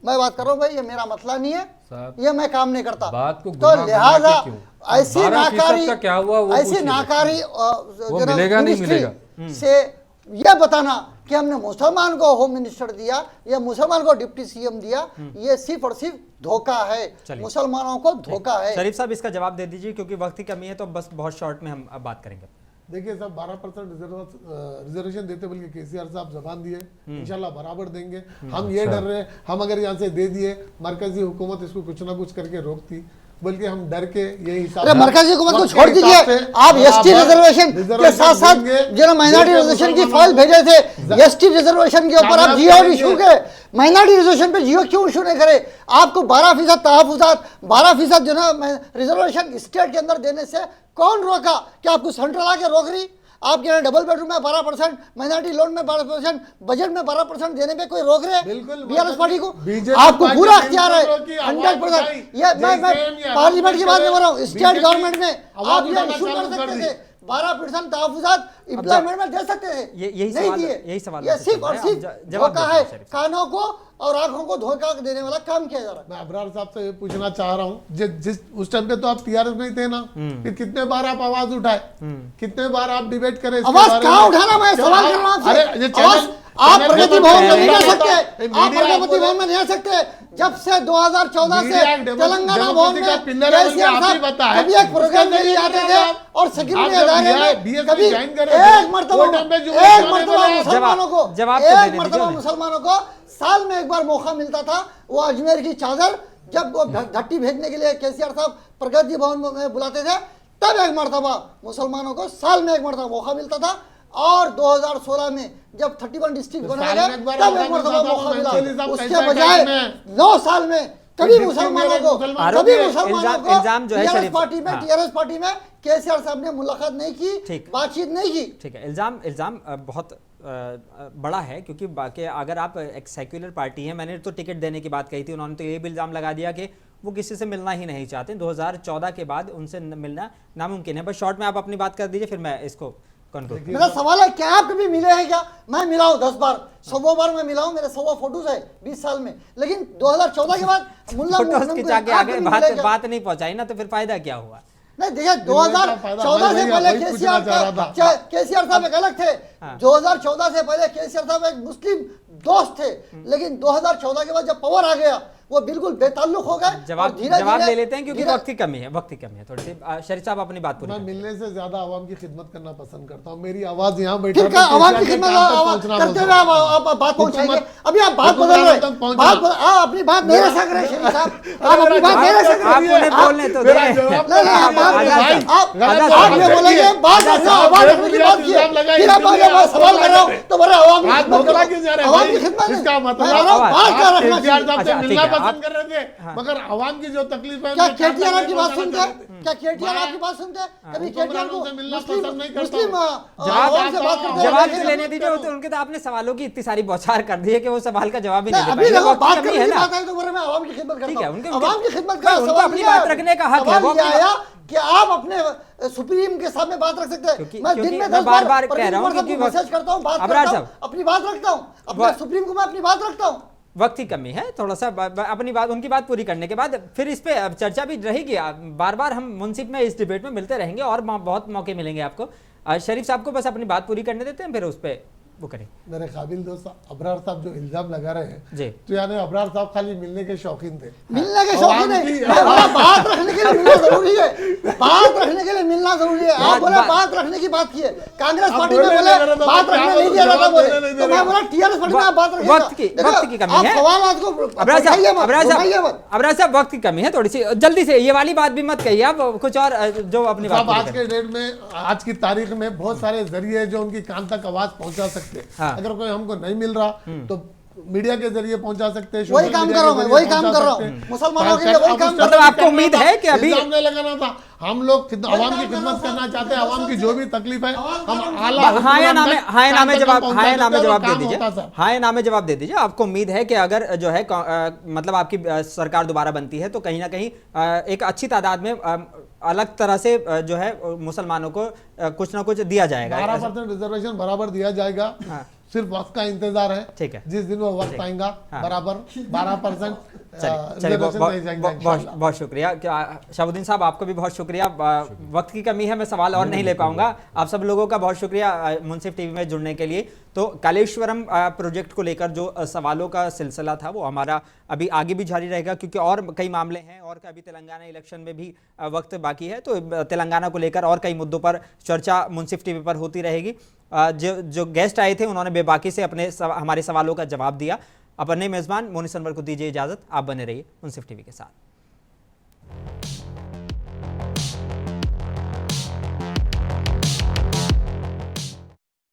मैं बात कर रहा हूँ, भाई ये मेरा मसला नहीं है, ये मैं काम नहीं करता। तो लिहाजा ऐसी नाकारी से ये बताना कि हमने मुसलमान को होम मिनिस्टर दिया या मुसलमान को डिप्टी सीएम दिया, ये सिर्फ और सिर्फ धोखा है, मुसलमानों को धोखा है। शरीफ साहब इसका जवाब दे दीजिए क्योंकि वक्त की कमी है, तो बस बहुत शॉर्ट में हम अब बात करेंगे। देखिए साहब 12% रिजर्वेशन देते बल्कि केसीआर साहब जबान दिए, इंशाल्लाह बराबर देंगे। हम ये डर रहे हैं हम अगर यहाँ से दे दिए मरकजी हुकूमत इसको कुछ ना कुछ करके रोकती, बल्कि हम डर के यही हिसाब। अरे मरकजी हुकूमत को छोड़ दीजिए, आप एसटी रिजर्वेशन के साथ साथ जो माइनॉरिटी रिजर्वेशन की फाइल भेजे थे, एसटी रिजर्वेशन के ऊपर आप जियो इशू के, माइनॉरिटी रिजर्वेशन पे जियो क्यों इशू नहीं करे? आपको 12% तहफुजात, 12% जो ना रिजर्वेशन स्टेट के अंदर देने से कौन रोका? क्या आपको सेंट्रल आके रोक रही? आपके यहाँ डबल बेडरूम में 12%, माइनॉरिटी लोन में 12%, बजट में 12% देने पे कोई रोक रहे? बीआरएस पार्टी को आपको पूरा अख्तियार है 100%। ये मैं पार्लियामेंट की बात नहीं कर रहा हूँ, स्टेट गवर्नमेंट में आप ये इशू कर सकते थे, 12% तहफुजात एम्प्लॉयमेंट में दे सकते थे, यही सवाल ये सिर्फ और सिर्फ धोखा है, कानों को और आंखों को धोखा देने वाला काम किया जा रहा है। मैं अबरार साहब से ये पूछना चाह रहा हूँ, जिस उस टाइम पे तो आप टीआरएस में ही थे ना, फिर कितने बार आप आवाज उठाए, कितने बार आप डिबेट करे? आवाज कहाँ उठाना, मैं सवाल कर रहा हूँ। आप प्रगति भवन में नहीं जा सकते, आप प्रगति भवन में नहीं जा सकते। जब से 2014 से तेलंगाना भवन में कभी एक प्रोग्राम के लिए आते थे और सेक्रेटरी अदारे में कभी एक मर्तबा मुसलमानों को साल में एक बार मौका मिलता था। वो अजमेर की चादर जब वो घट्टी भेजने के लिए केसीआर साहब प्रगति भवन में बुलाते थे, तब एक मर्तबा मुसलमानों को साल में एक मर्तबा मौका मिलता था। और 2016 में जब 31 डिस्ट्रिक्ट बनाया गया तब एक मर्तबा मौका मिला। उसके बजाय 9 साल में कभी मुसलमानों को टीआरएस पार्टी में केसीआर साहब ने मुलाकात नहीं की, बातचीत नहीं की। ठीक है, इल्जाम बहुत बड़ा है क्योंकि बाकी अगर आप एक सेक्युलर पार्टी है, मैंने तो टिकट देने की बात कही थी, उन्होंने तो ये भी इल्जाम लगा दिया कि वो किसी से मिलना ही नहीं चाहते, 2014 के बाद उनसे मिलना नामुमकिन है। बस शॉर्ट में आप अपनी बात कर दीजिए, फिर मैं इसको कंक्लूड। मेरा सवाल है क्या आप कभी मिले हैं क्या? मैं मिला हूँ 10 बार, 100 बार मैं मिला हूँ, मेरे 100 फोटोज है 20 साल में। लेकिन 2014 के बाद मुल्ला आगे बात नहीं पहुंचाई ना, तो फिर फायदा क्या हुआ? नहीं देखिए 2014 से पहले केसीआर साहब एक अलग थे। 2014 से पहले केसीआर साहब एक मुस्लिम दोस्त थे, लेकिन 2014 के बाद जब पावर आ गया वो बिल्कुल बेताल्लुक हो गए। जवाब ले लेते हैं क्योंकि वक्त की कमी है थोड़ी सी। शरीफ साहब अपनी बात पूरी। मैं मिलने से ज्यादा आवाम की खिदमत करना पसंद करता हूँ। मेरी आवाज यहाँ बैठा आवाम की खिदमत करते हुए आप बात पहुंचाएंगे। अभी आप बात बदल रहे हैं, आप अपनी बात नहीं रख सक रहे शरीफ साहब, आप अपनी बात नहीं रख सक रहे। आप बोलने तो आप ये बोलेंगे बात आवाज रखने की बात की, फिर आप सवाल कर रहे हो तो बोले आवाम की खिदमत, इसका मतलब बात कर रखना मिलना पसंद कर रहे थे, मगर आवाम की जो तकलीफ है क्या केटीआर की बात सुनते हैं? क्या केटीआर आपकी बात सुनते हैं? कभी केटीआर को मुस्लिम जवाब लेने दीजिए। तो उनके तो आपने सवालों की इतनी सारी बौछार कर दी है कि वो सवाल का जवाब ही नहीं दे पाएंगे। बात करने की बात है तो बोले मैं आवाम की खिदमत करता हूं। आवाम की खिदमत का उनको अपनी बात रखने का हक है। वो कि आप अपने सुप्रीम के सामने बात रख सकते हैं। मैं दिन में 10 बार कह रहा हूं कि मैसेज करता हूं, बात करता हूं, अपनी बात रखता हूं, अपने सुप्रीम को मैं अपनी बात रखता हूं। वक्त की कमी है, थोड़ा सा अपनी बात, उनकी बात पूरी करने के बाद फिर इस पे चर्चा भी रहेगी। बार बार हम मुंसिफ में इस डिबेट में मिलते रहेंगे और बहुत मौके मिलेंगे आपको। शरीफ साहब को बस अपनी बात पूरी करने देते हैं, फिर उस पर वो करें। मेरे काबिल दोस्त अबरार साहब जो इल्जाम लगा रहे हैं जी, तो यानी अबरार साहब खाली मिलने के शौकीन थे। मिलने के शौकीन है, बात रखने के लिए मिलना जरूरी है। बात रखने के लिए मिलना जरूरी है। आप बोले बात रखने की बात की है, कांग्रेस पार्टी में बोले बात रखने नहीं दिया जाता बोले, तो मैं बोला टीआरएस पार्टी में आप बात रखिए। वक्त की कमी है। सवाल आज को अबरार साहब वक्त की कमी है, थोड़ी सी जल्दी से ये वाली बात भी मत कहिए आप, कुछ और जो अपनी बात। आज के डेट में, आज की तारीख में बहुत सारे जरिए जो उनकी कान तक आवाज पहुंचा सकते हैं। अगर कोई हमको नहीं मिल रहा तो मीडिया के जरिए पहुंचा सकते हैं। वही काम कर रहा हूं मैं, वही काम कर रहा हूं मुसलमानों के लिए, वही काम। मतलब आपको उम्मीद है कि अभी नहीं लगाना था। हम लोग आवाम की खिदमत करना चाहते हैं। आवाम की जो भी तकलीफ है हम आला हाँ या ना में जवाब दे दीजिए। हाँ या ना में जवाब दे दीजिए। आपको उम्मीद है कि अगर जो है मतलब आपकी सरकार दोबारा बनती है तो कहीं ना कहीं एक अच्छी तादाद में अलग तरह से जो है मुसलमानों को कुछ ना कुछ दिया जाएगा। 12% रिजर्वेशन बराबर दिया जाएगा। सिर्फ वक्त का इंतजार है। ठीक है, जिस दिन वो वक्त आएगा बराबर 12% बहुत शुक्रिया शहाबुद्दीन साहब, आपको भी बहुत शुक्रिया। वक्त की कमी है, मैं सवाल और नहीं ले पाऊंगा। आप सब लोगों का बहुत शुक्रिया मुंसिफ टीवी में जुड़ने के लिए। तो कालेश्वरम प्रोजेक्ट को लेकर जो सवालों का सिलसिला था वो हमारा अभी आगे भी जारी रहेगा, क्योंकि और कई मामले हैं और अभी तेलंगाना इलेक्शन में भी वक्त बाकी है। तो तेलंगाना को लेकर और कई मुद्दों पर चर्चा मुंसिफ टीवी पर होती रहेगी। जो गेस्ट आए थे उन्होंने बेबाकी से हमारे सवालों का जवाब दिया। अब अपने मेजबान मोनिस अनवर को दीजिए इजाजत। आप बने रहिए मुंसिफ टीवी के साथ।